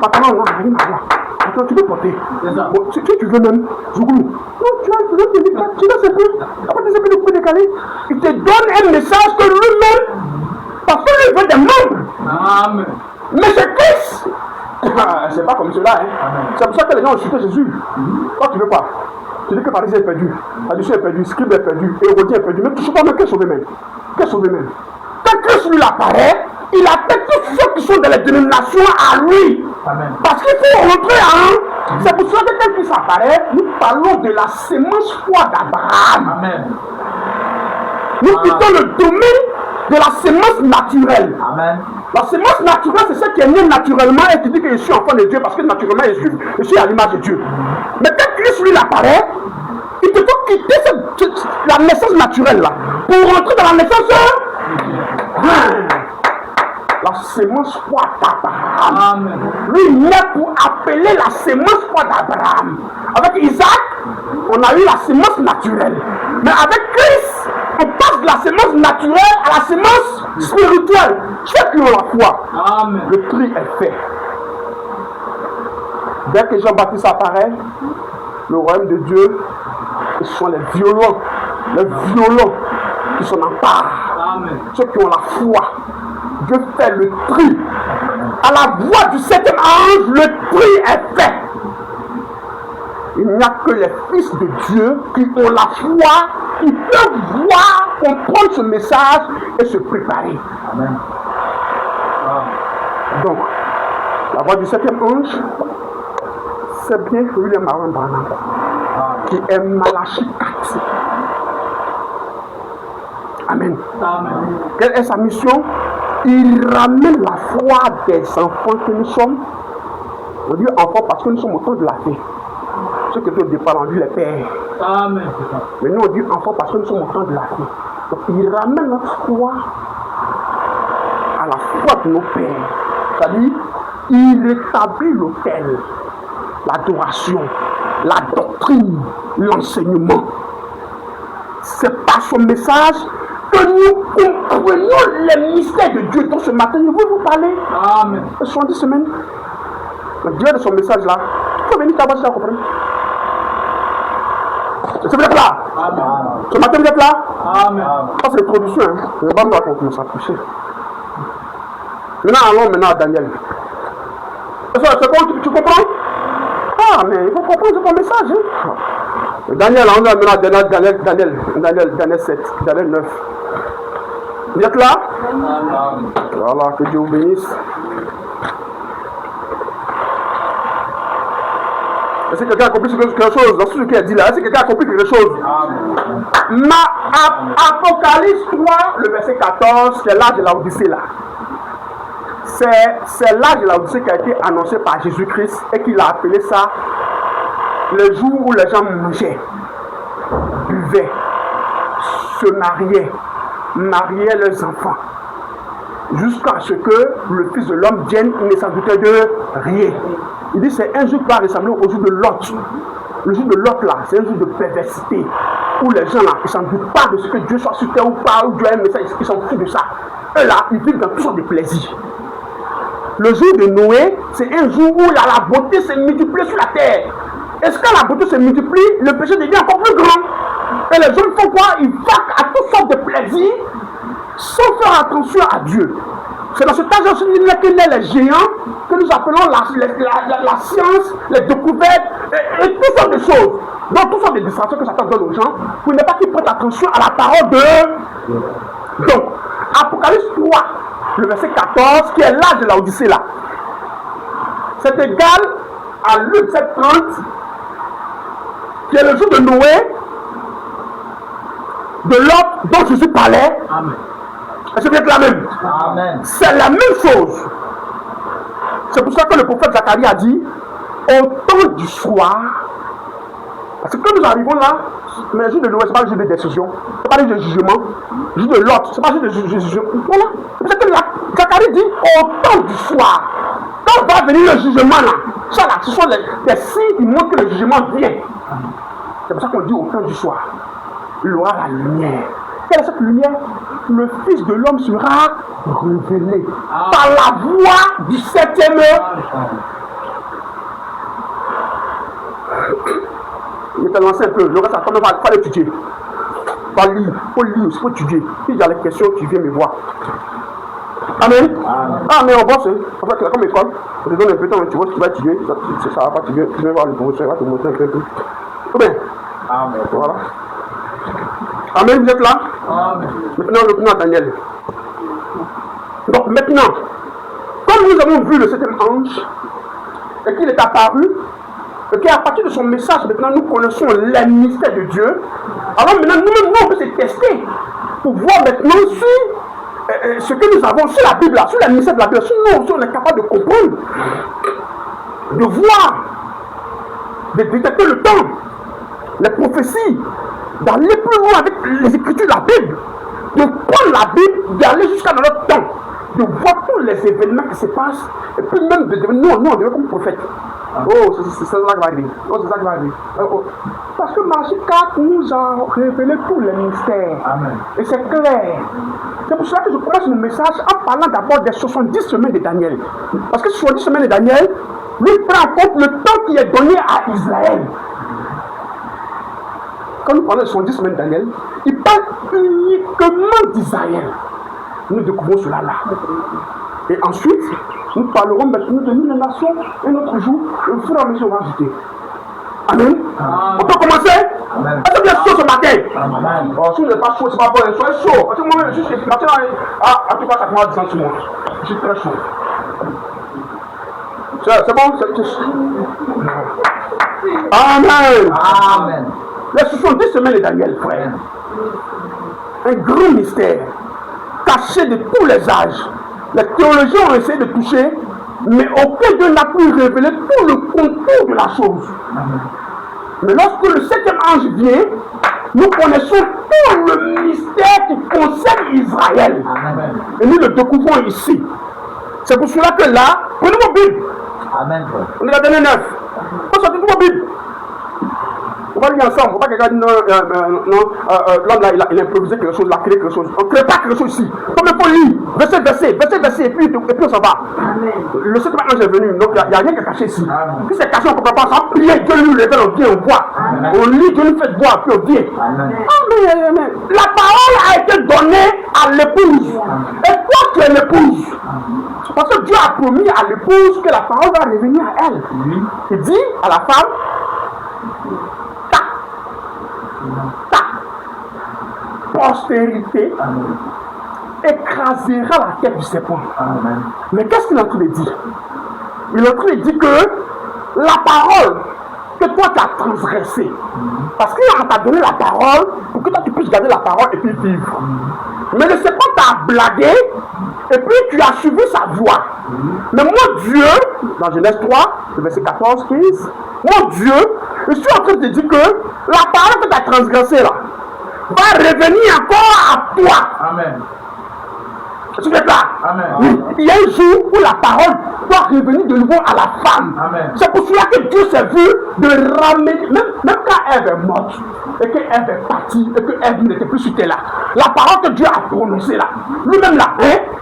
pantalon n'a rien à voir. Attends, tu peux porter. Bon, si tu veux même, Zouglou. Non, tu dois c'est plus. Après, tu sais que tu peux décaler. Il te donne un message que lui-même, parce que lui veut des membres. Mais c'est Christ. C'est pas comme cela, C'est pour ça que les gens ont chuté Jésus. Toi, tu veux pas. Tu dis que Pharisien est perdu, Sadducéen est perdu, Scribe est perdu, Hérodien est perdu. Mais tu ne sais pas, mais qu'est-ce sauvé même? Quand Christ lui apparaît, il appelle tous ceux qui sont dans les dénominations à lui. Parce qu'il faut rentrer C'est pour cela que quand Christ apparaît, nous parlons de la sémence foi d'Abraham. Nous quittons le domaine de la sémence naturelle. La sémence naturelle, c'est ce qui est né naturellement et qui dit que je suis enfant de Dieu parce que naturellement je suis à l'image de Dieu. Mais quand Christ lui apparaît, il te faut quitter la naissance naturelle là pour rentrer dans la naissance. La sémence foi d'Abraham. Lui, il est pour appeler la sémence foi d'Abraham. Avec Isaac, on a eu la sémence naturelle. Mais avec Christ, on passe de la sémence naturelle à la sémence spirituelle. Ceux qui ont la foi, le tri est fait. Dès que Jean-Baptiste apparaît, le royaume de Dieu, ce sont les violents qui s'en emparent. Ceux qui ont la foi. Dieu fait le tri. À la voix du septième ange, le tri est fait. Il n'y a que les fils de Dieu qui ont la foi, qui peuvent voir, comprendre ce message et se préparer. Donc, la voix du septième ange, c'est bien William Aaron Branham, qui est Malachie 4. Amen. Quelle est sa mission? Il ramène la foi des enfants que nous sommes. On dit enfants parce que nous sommes au temps de la paix. Ceux qui étaient au départ, on dit les pères. Mais nous on dit enfants parce que nous sommes au temps de la paix. Donc il ramène notre foi à la foi de nos pères. C'est-à-dire, il établit l'autel, l'adoration, la doctrine, l'enseignement. C'est par son message que nous comprenons les mystères de Dieu. Donc ce matin, je veux vous parler. Ce sont 10 semaines. Le Dieu de son message là, il faut venir t'avoir ça, comprendre. Est-ce que vous êtes là? Ce matin, vous êtes là? Ça, c'est l'introduction. Je ne vais pas me raconter, on s'approcher. Maintenant, allons à Daniel. C'est bon, tu comprends? Mais il faut comprendre ton message. Daniel, on est maintenant Daniel 7, Daniel 9. Vous êtes là? Voilà, que Dieu vous bénisse. Est-ce que quelqu'un a compris quelque chose dans ce qu'il a dit là? Est-ce que quelqu'un a compris quelque chose? Apocalypse 3, le verset 14, c'est l'âge de la Odyssée là. C'est l'âge de la Odyssée qui a été annoncé par Jésus-Christ et qu'il a appelé ça le jour où les gens mangeaient, buvaient, se mariaient leurs enfants, jusqu'à ce que le Fils de l'homme vienne, il ne s'en doutait de rien. Il dit c'est un jour qui va ressembler au jour de Lot. Le jour de Lot là, c'est un jour de perversité, où les gens là, ils ne s'en doutent pas de ce que Dieu soit sur terre ou pas, ou Dieu a un message, ils s'en foutent de ça. Eux là, ils vivent dans toutes sortes de plaisirs. Le jour de Noé, c'est un jour où la beauté s'est multipliée sur la terre. Est-ce que la beauté se multiplie, le péché devient encore plus grand? Et les hommes font quoi? Ils vaquent à toutes sortes de plaisirs sans faire attention à Dieu. C'est dans ce temps aussi que naissent les géants que nous appelons la science, les découvertes et toutes sortes de choses. Donc toutes sortes de distractions que Satan donne aux gens pour ne pas qu'ils prêtent attention à la parole de... Donc, Apocalypse 3, le verset 14, qui est l'âge de la Odyssée là, c'est égal à Luc 7:30, qui est le jour de Noé, de l'autre dont Jésus parlait. Amen. C'est peut-être la même. Amen. C'est la même chose. C'est pour ça que le prophète Zacharie a dit, au temps du soir, parce que quand nous arrivons là, mais le jour de Noé, ce n'est pas le jour de décision, ce n'est pas le jour de jugement, le jour de l'autre, ce n'est pas le jour de jugement. Voilà. C'est pour ça que Zacharie dit, au temps du soir, quand va venir le jugement là, ça là, ce sont des signes qui montrent que le jugement vient. C'est pour ça qu'on dit au temps du soir, il aura la lumière. Quelle est cette lumière? Le Fils de l'homme sera révélé par la voix du septième. Il était lancé un peu, le reste, il faut l'étudier. Il faut lire, il faut étudier. Si il y a les questions, tu viens me voir. Amen. Ah, mais on bosse. En fait, comme école, on te donne un peu de temps, tu vois, tu vas étudier. Ça va pas, tu viens voir le professeur, il va te montrer un peu. Tout bien. Amen. Voilà. Amen, vous êtes là? Amen. Maintenant, revenons à Daniel. Donc maintenant, comme nous avons vu le septième ange, et qu'il est apparu, et qu'à partir de son message, maintenant nous connaissons les mystères de Dieu, alors maintenant nous-mêmes, on peut se tester pour voir maintenant si ce que nous avons sur la Bible, là, sur les mystères de la Bible, si nous on est capable de comprendre, de voir, de détecter le temps, les prophéties, d'aller plus loin avec les écritures de la Bible, de prendre la Bible, d'aller jusqu'à notre temps, de voir tous les événements qui se passent, et puis même de devenir, nous on devient comme prophète. Oh, c'est ça qui va arriver. Oh, c'est ça qui va arriver. Oh. Parce que Matthieu 4 nous a révélé tous les mystères. Amen. Et c'est clair. C'est pour cela que je commence mon message en parlant d'abord des 70 semaines de Daniel. Parce que 70 semaines de Daniel, lui prend en compte le temps qui est donné à Israël. Quand nous parlons de 70 semaines de Daniel, il parle uniquement d'Israël. Nous découvrons cela là. Et ensuite, nous parlerons maintenant de nous les nations un autre jour, au fur et à mesure on va ajouter. Amen. On peut commencer? Amen. Est-ce que vous êtes chaud ce matin? Amen. Oh, si vous n'êtes pas chaud, c'est pas bon, soyez chaud. Parce que moi-même, je suis matin, en tout cas, ça commence à 10 ans sur moi. Je suis très chaud. C'est bon? Amen. Amen. Les 70 semaines de Daniel, frère. Un grand mystère, caché de tous les âges. Les théologiens ont essayé de toucher, mais aucun d'eux n'a pu révéler tout le contour de la chose. Mais lorsque le septième ange vient, nous connaissons tout le mystère qui concerne Israël. Amen. Et nous le découvrons ici. C'est pour cela que là, prenez vos Bibles. Amen. On est à Daniel 9. On sortit vos Bibles. On va lire ensemble. On va pas quelqu'un dire l'homme là, il a improvisé quelque chose, il a créé quelque chose. On ne crée pas quelque chose ici. Comme il faut lire, verset, et puis on s'en va. Amen. Le septième ange est venu, donc il n'y a rien qui est caché ici. Amen. Si c'est caché, on ne comprend pas. Ça prier, Dieu nous révèle, on vient, on voit. Amen. On lit, Dieu nous fait voir, puis on vient. Amen. Amen. La parole a été donnée à l'épouse. Et toi, tu es l'épouse. Parce que Dieu a promis à l'épouse que la parole va revenir à elle. Il dit à la femme, ta postérité écrasera la tête du serpent. Amen. Mais qu'est-ce qu'il est en train de dire? Il est en train de dire que la parole que toi tu as transgressée, parce qu'il t'a donné la parole pour que toi tu puisses garder la parole et puis vivre. Mais le serpent t'a blagué et puis tu as suivi sa voix. Mais moi Dieu, dans Genèse 3, le verset 14, 15, mon Dieu, je suis en train de te dire que la parole que tu as transgressée là va revenir encore à toi. Amen. Tu es là? Amen. Oui. Il y a un jour où la parole doit revenir de nouveau à la femme. Amen. C'est pour cela que Dieu s'est vu de ramener, même quand Ève est morte, et que Ève est partie, et que Ève n'était plus sur terre là, la parole que Dieu a prononcée là, lui-même là,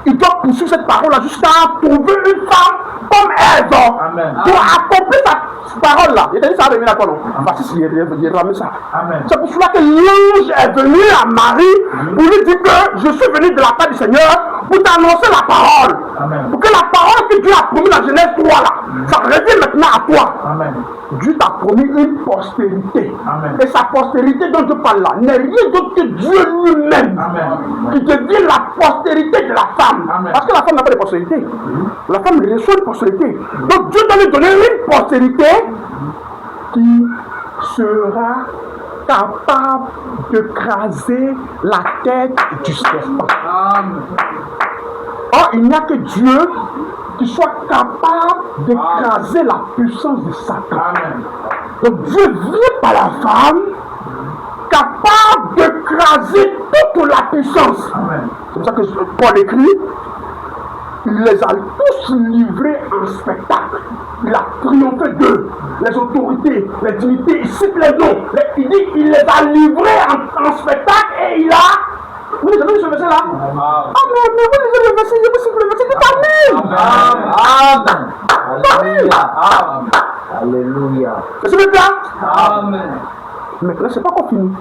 il doit poursuivre cette parole là jusqu'à trouver une femme comme Ève. Amen. Pour accomplir sa parole là. Il a dit ça va revenir à toi non? Parce qu'il ramène ça. Amen. C'est pour cela que l'ange est venu à Marie pour lui dire que je suis venu de la part du Seigneur pour t'annoncer la parole. Amen. Pour que la parole que Dieu a promis dans Genèse 3 là, ça revient maintenant à toi. Amen. Dieu t'a promis une postérité. Amen. Et sa postérité dont je parle là n'est rien d'autre que Dieu lui-même. Amen. qui devient la postérité de la femme. Amen. Parce que la femme n'a pas de postérité. La femme reçoit une postérité. Donc Dieu doit lui donner une postérité qui sera capable de craser la tête du serpent. Amen. Or, il n'y a que Dieu qui soit capable d'écraser la puissance de Satan. Amen. Donc Dieu vient par la femme capable d'écraser toute la puissance. Amen. C'est pour ça que Paul écrit, il les a tous livrés en spectacle. Il a triomphé d'eux, les autorités, les dignités, il cite les noms. Il dit, il les a livrés en spectacle et il a... Vous avez vu ce verset là? Ah mais vous lisez le verset, je vous cite le verset, c'est Amen. Alléluia. Alléluia. c'est ce là. Amen. Maintenant, c'est pas encore fini.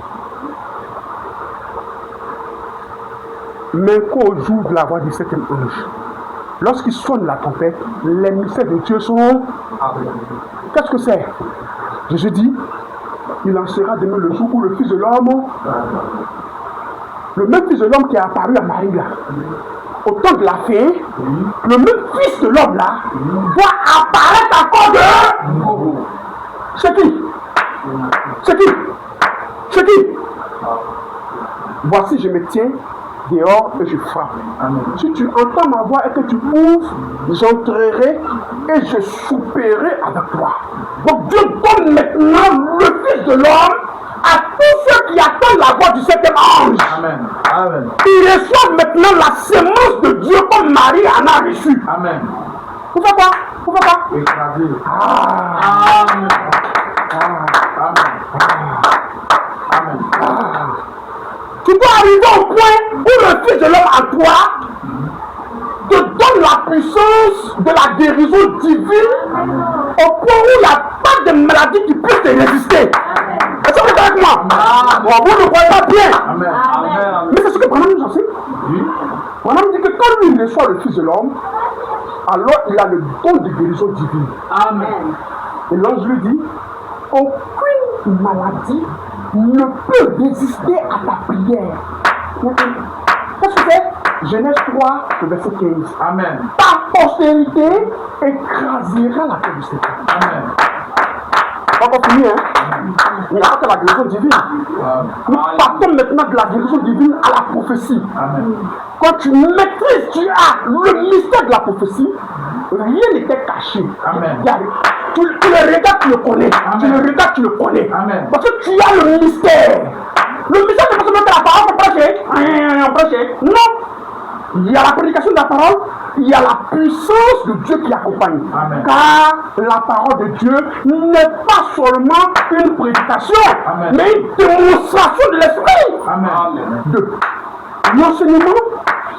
Mais qu'au jour de la voix du septième ange, lorsqu'il sonne la trompette, les mystères de Dieu sont... Qu'est-ce que c'est? Jésus dit, il en sera demain le jour où le Fils de l'homme, le même Fils de l'homme qui est apparu à Marie là, au temps de la fée, le même Fils de l'homme là, doit apparaître encore de... C'est qui? C'est qui? C'est qui? Voici, je me tiens dehors et je frappe. Amen. Si tu entends ma voix et que tu ouvres, j'entrerai et je souperai avec toi. Donc Dieu donne maintenant le Fils de l'homme à tous ceux qui attendent la voix du septième ange. Amen. Amen. Ils reçoivent maintenant la sémence de Dieu comme Marie en a reçu. Amen. Pourquoi pas? Pourquoi pas? Écrasé. Amen. Amen. Amen. Tu dois arriver au point où le Fils de l'homme en toi te donne la puissance de la guérison divine au point où il n'y a pas de maladie qui puisse te résister. Est-ce que vous êtes avec moi? Bon, vous ne croyez pas bien. Amen. Amen. Mais c'est ce que Branham nous enseigne. Oui. Branham dit que quand lui il reçoit le Fils de l'homme, alors il a le don de guérison divine. Amen. Et l'ange lui dit, aucune maladie ne peut résister à ta prière. Qu'est-ce que c'est? Genèse 3, verset 15. Amen. Ta postérité écrasera la tête du serpent. Amen. Pas encore fini, hein? Il n'y a pas que la guérison divine. Nous partons maintenant de la guérison divine à la prophétie. Amen. Quand tu maîtrises, tu as le mystère de la prophétie, rien n'était caché. Amen. Tu le regardes, tu le connais. Amen. Tu le regardes, tu le connais. Amen. Parce que tu as le mystère. Le mystère, c'est pas seulement la parole pour prêcher. Non. Il y a la prédication de la parole, il y a la puissance de Dieu qui accompagne. Amen. Car la parole de Dieu n'est pas seulement une prédication, Amen. mais une démonstration de l'esprit. Amen. De l'enseignement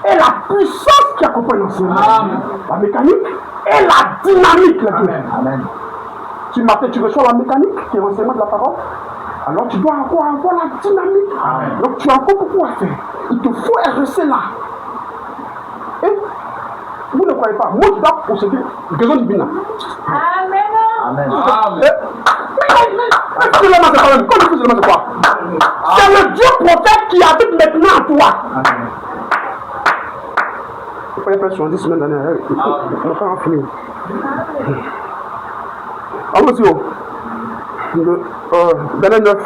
et la puissance qui accompagne l'enseignement. Amen. La mécanique et la dynamique. Les deux. Amen. Amen. Si maintenant tu reçois la mécanique qui est l'enseignement de la parole, alors tu dois encore avoir la dynamique. Amen. Donc tu as encore beaucoup à faire. Il te faut rester là. Et vous ne croyez pas, moi je dois posséder guérison divine. Amen. Amen. Mais finalement c'est quand même, comme le c'est quoi? C'est le Dieu prophète qui habite maintenant en toi. Amen. Il faut y faire 70 semaines d'année. On va pas en finir. Allons-y. Verset 9.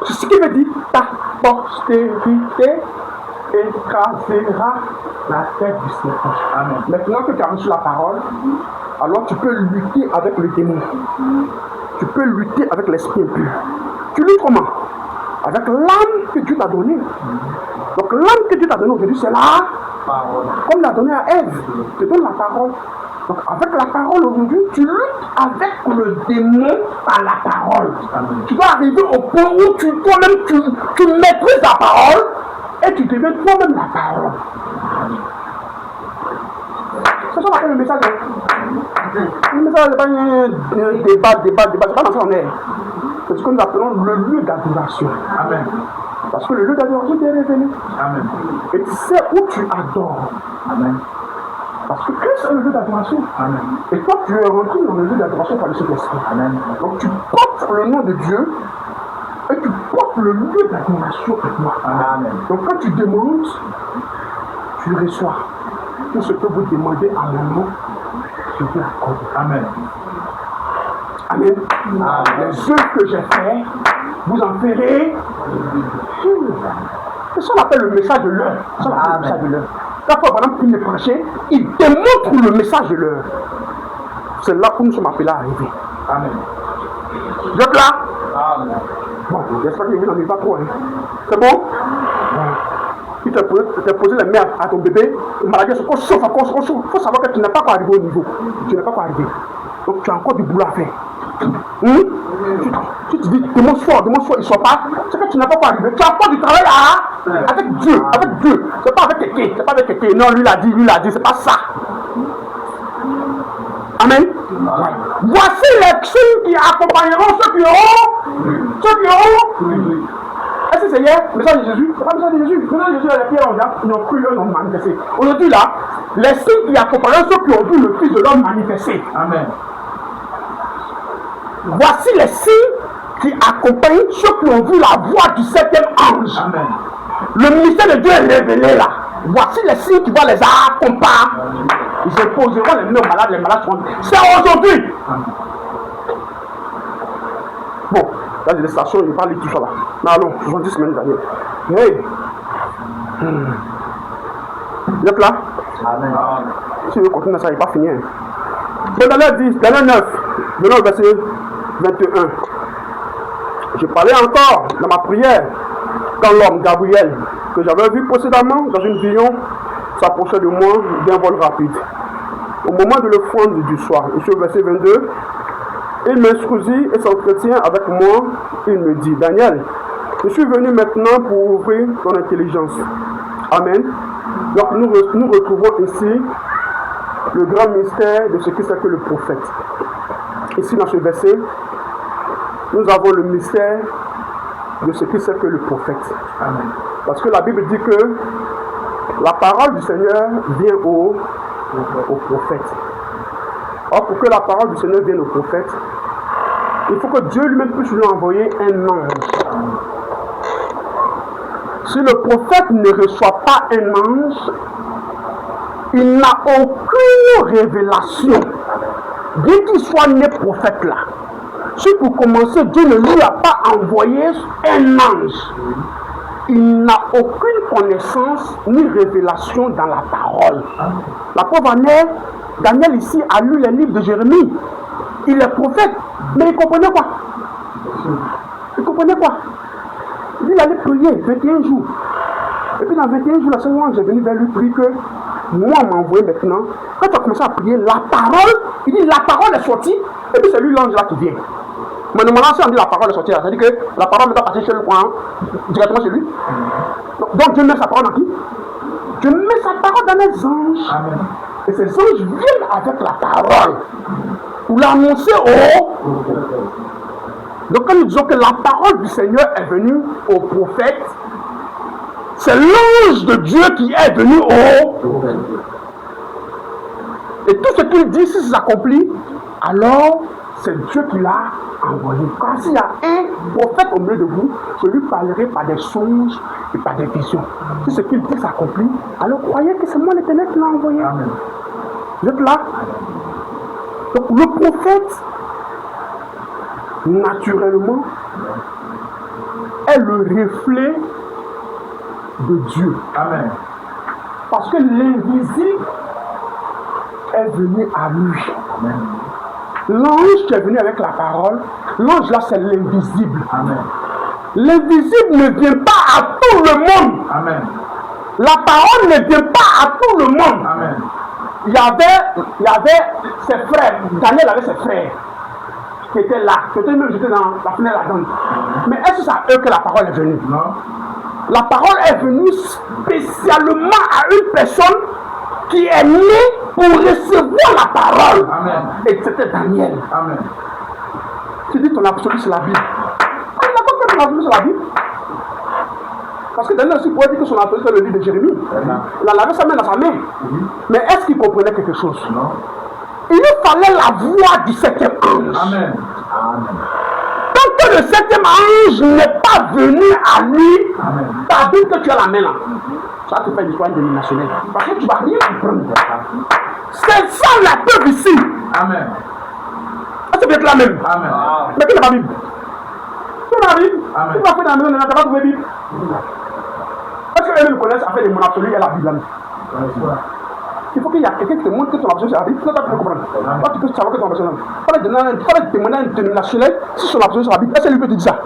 C'est ce qu'il veut dire. Ta postérité écrasera la tête du serpent. Amen. Maintenant que tu as reçu la parole, alors tu peux lutter avec le démon. Tu peux lutter avec l'esprit impur. Tu luttes comment? Avec l'âme que Dieu t'a donnée. Donc l'âme que Dieu t'a donnée aujourd'hui, c'est là. Comme il a donné à Ève, tu donnes la parole. Donc avec la parole aujourd'hui, tu luttes avec le démon par la parole. Amen. Tu dois arriver au point où toi-même tu maîtrises la parole et tu deviens toi-même la parole. C'est ça qu'on appelle le message. Le message, c'est pas un débat, c'est pas dans ça on est. C'est ce que nous appelons le lieu d'adoration. Amen. Parce que le lieu d'adoration t'est révélé. Amen. Et tu sais où tu adores. Amen. Parce que Christ est le lieu d'adoration. Amen. Et toi, tu es rentré dans le lieu d'adoration par le Saint-Esprit. Amen. Donc tu portes le nom de Dieu et tu portes Donc le lieu d'adoration est moi. Amen. Donc quand tu demandes, tu reçois. Tout ce que vous demandez à mon nom, je vous l'accorde. Amen. Amen. Amen. Les œuvres que j'ai fait, vous en ferez. C'est ça qu'on appelle le message de l'heure. C'est ça qu'on appelle le message de l'heure. Quand par exemple il est prêché, il démontre le message de l'heure. C'est là où nous sommes appelés à arriver. Amen. Vous êtes là? Amen. Bon, j'espère que vous n'en avez pas trop. Hein. C'est bon? Tu t'es posé les mains à ton bébé, maladie, il faut savoir que tu n'es pas encore arrivé au niveau. Tu n'es pas encore arrivé. Donc tu as encore du boulot à faire. Tu te dis, demande fort, il ne soit pas. C'est que tu n'es pas encore arrivé. Tu as encore du travail avec Dieu. Avec Dieu. C'est pas avec quelqu'un. C'est pas avec quelqu'un. Non, lui l'a dit, c'est pas ça. Amen. Voici les signes qui accompagneront ceux qui auront. Est-ce que c'est hier le message de Jésus? C'est pas le message de Jésus. Le message de Jésus, les pierres ils ont cru, ils ont manifesté. Aujourd'hui là, les signes qui accompagneront ceux qui ont vu le Fils de l'homme manifester. Amen. Voici les signes qui accompagnent ceux qui ont vu la voix du septième ange. Amen. Le ministère de Dieu est révélé là. Voici les signes qui vont les accompagner. Ils imposeront les mains aux malades, les malades seront. C'est aujourd'hui. Bon, là j'ai des stations, il parle de tout ça là. Mais allons, 70 semaines dernières. Hey! Vous êtes là? Amen. Si vous continuez ça, il n'est pas fini. Hein. Dans l'heure 10, dans l'heure 9, venons au verset 21. Je parlais encore dans ma prière quand l'homme Gabriel, que j'avais vu précédemment dans une vision, s'approchait de moi d'un vol rapide. Au moment de l'offrande du soir, et sur le verset 22, il m'instruisit et s'entretient avec moi. Il me dit, Daniel, je suis venu maintenant pour ouvrir ton intelligence. Amen. Donc nous retrouvons ici le grand mystère de ce que c'est que le prophète. Ici dans ce verset, nous avons le mystère de ce que c'est que le prophète. Amen. Parce que la Bible dit que la parole du Seigneur vient au prophète. Or, pour que la parole du Seigneur vienne au prophète, il faut que Dieu lui-même puisse lui envoyer un ange. Si le prophète ne reçoit pas un ange, il n'a aucune révélation. Bien qu'il soit né prophète là, si pour commencer, Dieu ne lui a pas envoyé un ange, il n'a aucune connaissance ni révélation dans la parole. La pauvre Daniel ici a lu les livres de Jérémie. Il est prophète, mais il comprenait quoi? Il comprenait quoi? Il allait prier 21 jours. Et puis dans 21 jours, la Seigneur est venu vers lui prier que moi m'a envoyé maintenant. Quand tu as commencé à prier, la parole, il dit la parole est sortie, et puis c'est lui l'ange là qui vient. Mais normalement, si on dit la parole est sortie, ça veut dire que la parole ne va pas passer chez le coin, directement chez lui. Donc Dieu met sa parole dans qui? Dieu met sa parole dans les anges. Amen. Et ces anges viennent avec la parole pour l'annoncer au. Donc quand nous disons que la parole du Seigneur est venue au prophète, c'est l'ange de Dieu qui est venu au. Et tout ce qu'il dit, si c'est accompli, alors c'est Dieu qui l'a envoyé. Quand s'il y a un prophète au milieu de vous, je lui parlerai par des songes et par des visions. Si ce qu'il dit s'accomplit, alors croyez que c'est moi l'Éternel qui l'a envoyé. Amen. Vous êtes là? Donc le prophète, naturellement, est le reflet de Dieu. Amen. Parce que l'invisible est venu à lui. Amen. L'ange qui est venu avec la parole, l'ange là c'est l'invisible. Amen. L'invisible ne vient pas à tout le monde. Amen. La parole ne vient pas à tout le monde. Amen. Il y avait ses frères, Daniel avait ses frères qui étaient là, qui étaient même jetés dans la fenêtre là-dedans. Mais est-ce que c'est à eux que la parole est venue? Non. La parole est venue spécialement à une personne qui est née pour recevoir la parole. Amen. Et c'était Daniel. Amen. Tu dis ton absolu c'est la Bible. Il n'a pas fait ton absolu c'est la Bible. Parce que Daniel aussi pourrait dire que son absolu c'est le livre de Jérémie. Il a lavé sa main dans sa main. Mais est-ce qu'il comprenait quelque chose? Non. Il lui fallait la voix du septième ange. Amen. Tant que le septième ange n'est pas venu à lui, ta Bible que tu as la main là, ça te fait l'histoire dénominationnelle. Parce que tu vas rien comprendre. C'est ça la preuve ici. Amen. C'est peut-être la même. Amen. Mais qui n'a pas Bible? Qui n'a pas Bible? Amen. Tu vas faire dans la maison, tu n'as pas trouvé Bible. Est-ce que les me connaissent à faire des mon absolu et la Bible là? Il faut qu'il y ait quelqu'un qui te montre que ton absolu c'est la Bible. C'est ça que tu peux comprendre. Toi, tu peux savoir que ton absolu c'est la Bible. Il faut que témoigner une dénominationnelle si son absolu c'est la Bible. Est-ce que lui peut te dire ça?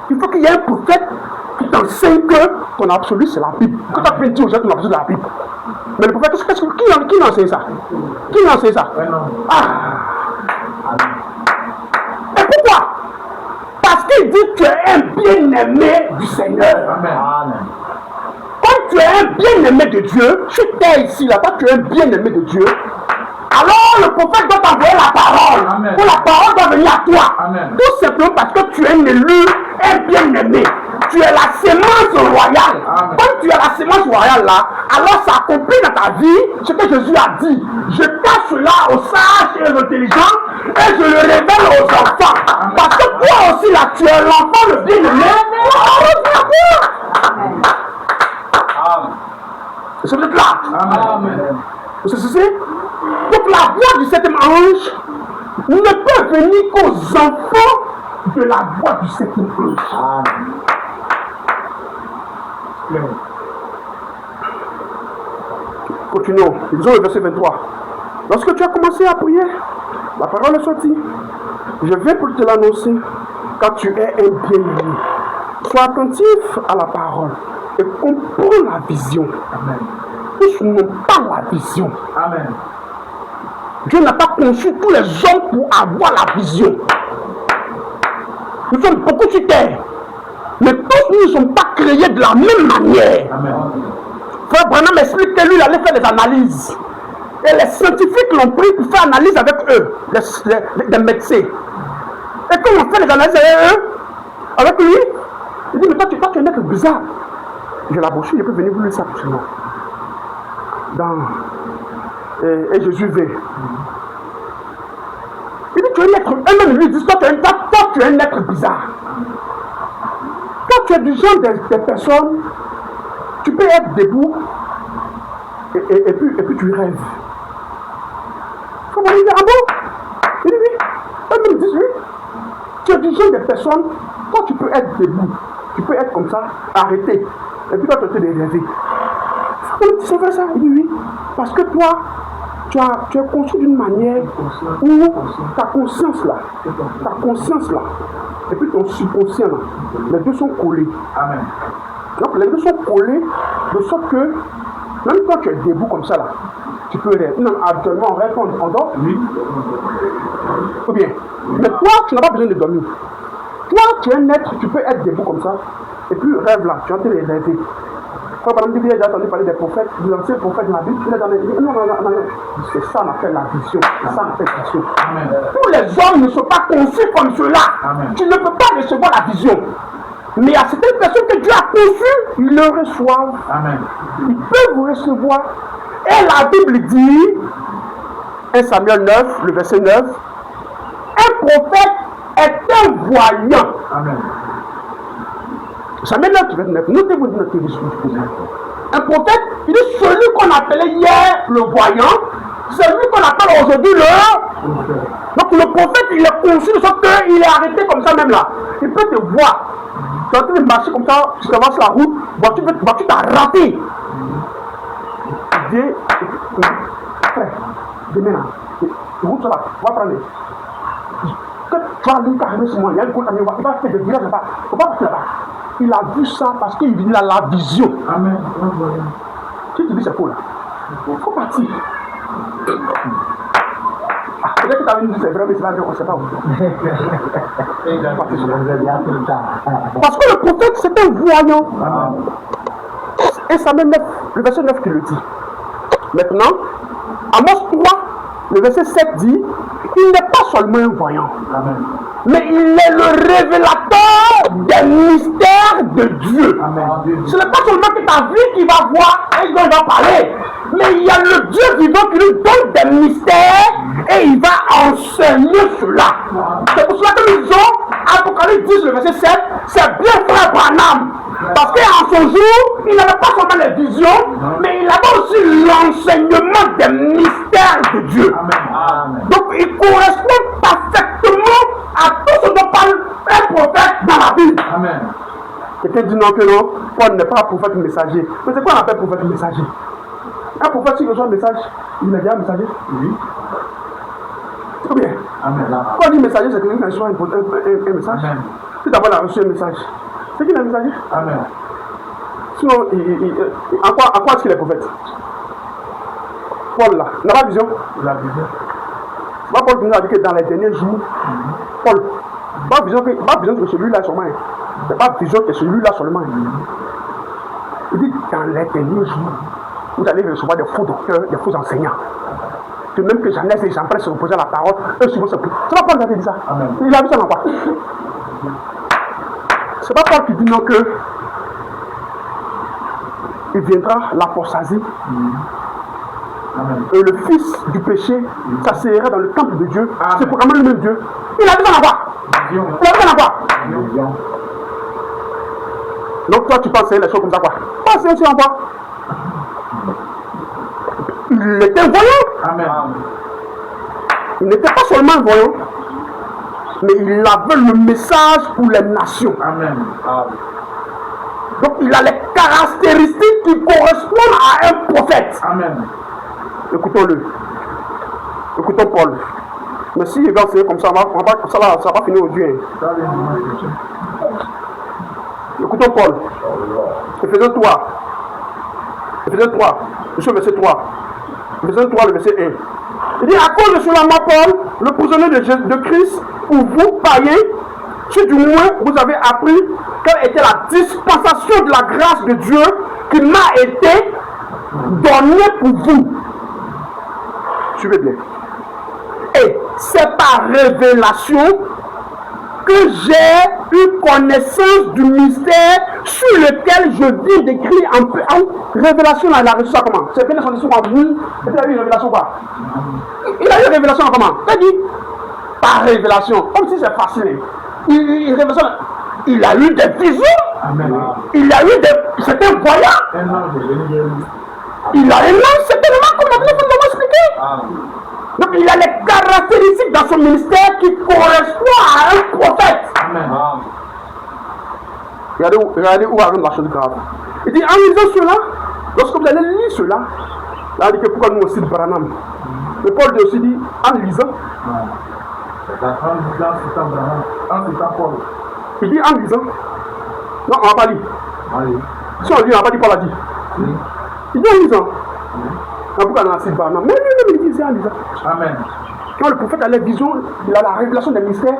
Il faut qu'il y ait un prophète qui t'enseigne que ton absolu c'est la Bible. Que tu as pu dire aux gens que ton absolu c'est la Bible. Mais le prophète, qui enseigne ça? Qui enseigne ça? Et pourquoi? Parce qu'il dit que tu es un bien-aimé du Seigneur. Amen. Quand tu es un bien-aimé de Dieu, tu t'es ici, là-bas, tu es un bien-aimé de Dieu. Alors le prophète doit t'envoyer la parole. Amen. Pour la parole doit venir à toi. Amen. Tout simplement parce que tu es un élu, un bien-aimé. Tu es la sémence royale. Amen. Quand tu es la sémence royale là, alors ça accomplit dans ta vie ce que Jésus a dit. Je cache cela aux sages et aux intelligents et je le révèle aux enfants. Amen. Parce que toi aussi là, tu es l'enfant le bien-aimé. C'est peut-être là. Amen. C'est ceci. Donc la voix du septième ange ne peut venir qu'aux enfants de la voix du septième ange. Continuons. Lisons le verset 23. Lorsque tu as commencé à prier, la parole est sortie. Je viens pour te l'annoncer, car tu es un bien-aimé. Sois attentif à la parole et comprends la vision. Amen. Tous n'ont pas la vision. Amen. Dieu n'a pas conçu tous les hommes pour avoir la vision. Nous sommes beaucoup sur terre. Mais tous nous ne sommes pas créés de la même manière. Amen. Frère Branham explique que lui, il allait faire des analyses. Et les scientifiques l'ont pris pour faire analyse avec eux, les médecins. Et quand on fait les analyses avec lui, il dit, mais toi tu es un être bizarre. J'ai la brochure, je peux venir vous lire ça pour sinon. Et Jésus veut. Il dit, tu es un être, eux-mêmes lui disent, toi tu es un être bizarre. Toi tu es du genre des personnes, tu peux être debout et puis tu rêves. Comment il dit, ah bon? Il dit oui. Eux-mêmes disent oui. Tu es du genre des personnes, toi tu peux être debout, tu peux être comme ça, arrêté. Et puis toi tu es rêvé. C'est vrai ça? Il dit oui. Parce que toi, tu es conçu d'une manière où ta conscience là, et puis ton subconscient là, les deux sont collés. Amen. Donc les deux sont collés de sorte que même quand tu es debout comme ça là, tu peux rêver. Non, actuellement on rêve quand on dort. Oui. Ou bien. Mais toi, tu n'as pas besoin de dormir. Toi, tu es un être, tu peux être debout comme ça, et puis rêve là, tu es en train de rêver. Par exemple, il a entendu parler des prophètes, des anciens prophètes de la Bible, il a dit non. C'est ça on appelle la vision. C'est ça on appelle la vision. Amen. Tous les hommes ne sont pas conçus comme cela. Amen. Tu ne peux pas recevoir la vision. Mais il y a certaines personnes que Dieu a conçues, ils le reçoivent. Amen. Ils peuvent vous recevoir. Et la Bible dit, 1 Samuel 9, le verset 9, un prophète est un voyant. Amen. Samuel 9, verset 9, notez-vous notre discours. Un prophète, il est celui qu'on appelait hier le voyant, celui qu'on appelle aujourd'hui le. Donc le prophète, il est conçu de sorte qu'il est arrêté comme ça même là. Il peut te voir. Tu es en train de marcher comme ça, tu traverses la route, voiture t'a raté. Viens, frère, demain là, route là, va prendre. Quand tu vas aller carrément sur moi, il y a une côte à il va faire des virages là-bas. Il ne faut pas passer là-bas. Il a vu ça parce qu'il a la vision. Amen. Tu te dis c'est faux là. Il faut partir. Peut-être que tu avais dit c'est vrai, mais c'est pas vrai, on ne sait pas où. Parce que le prophète c'est un voyant. Et ça même le verset 9 qui le dit. Maintenant, Amos 3, le verset 7 dit, il n'est pas seulement un voyant, Amen. mais il est le révélateur des mystères de Dieu. Ce n'est pas seulement que ta vie qui va voir et dont il va parler, mais il y a le Dieu vivant qui nous donne des mystères et il va enseigner cela. C'est pour cela que nous disons, Apocalypse 10, le verset 7, c'est bien frère Branham. Parce qu'en son jour, il n'avait pas seulement les visions, mais il avait aussi l'enseignement des mystères de Dieu. Donc il correspond parfaitement à tout ce dont parle un prophète dans la Bible. Quelqu'un dit non que non, Paul n'est pas un prophète messager. Mais c'est quoi on appelle prophète messager? Un prophète, s'il reçoit un message, il est déjà un messager? Oui. C'est bien. Quand on dit messager, c'est quelqu'un qui reçoit un message. Si d'abord il a reçu un message, c'est qu'il est un messager. Sinon, en quoi est-ce qu'il est prophète? Paul là, il n'a pas de vision. La vision. Paul nous a dit que dans les derniers jours, Paul, pas vision que celui-là seulement. C'est pas vision que celui-là seulement. Il dit dans les derniers jours, vous allez recevoir des faux docteurs, des faux enseignants. De même que Jeannès et Jean-Pierre se reposaient à la parole, eux souvent se posent. C'est pas Paul qui avait dit ça. Il a vu ça dans quoi? C'est pas Paul qui dit non que il viendra l'apostasie. Et le fils du péché s'asseyera dans le temple de Dieu. C'est pour le même Dieu. Il a vu ça dans quoi? Il a vu ça dans quoi? Donc toi tu penses les choses comme ça quoi? Pas c'est en quoi? Il était voyant. Il n'était pas seulement voyant, mais il avait le message pour les nations. Donc il a les caractéristiques qui correspondent à un prophète. Écoutons-le. Écoutons Paul. Mais si il va enseigner comme ça, ça va finir au Dieu. Écoutons Paul. Éphésiens 3. Éphésiens 3. Je suis au verset 3. Éphésiens 3, le verset 1. Il dit, à cause de cela, moi, Paul, le prisonnier de Christ, pour vous, païens, si du moins vous avez appris quelle était la dispensation de la grâce de Dieu qui m'a été donnée pour vous. Suivez bien. Et c'est par révélation que j'ai eu connaissance du mystère sur lequel je viens d'écrire en révélation. Là, il a reçu ça comment? C'est bien son discours en vous. Il a eu une révélation quoi? Il a eu une révélation comment? Il a dit par révélation, comme si c'est facile. Il a eu des visions. Il a eu des. C'était un voyant. Il a un ange, certainement, comme la Bible nous expliqué. Donc il a les caractéristiques dans son ministère qui correspondent à un prophète. Regardez où arrive la chose grave. Il dit en lisant cela, lorsque vous allez lire cela, là il dit que pourquoi nous aussi le Branham. Mais Paul aussi dit en lisant. Il dit en lisant. Non, on ne va pas lire. Si on lit, on ne va pas dire Paul a dit. Il dit en lisant. Pourquoi on a assez de Branham? Mais lui, il disait en lisant. Amen. Quand le prophète a les visions, il a la révélation des mystères,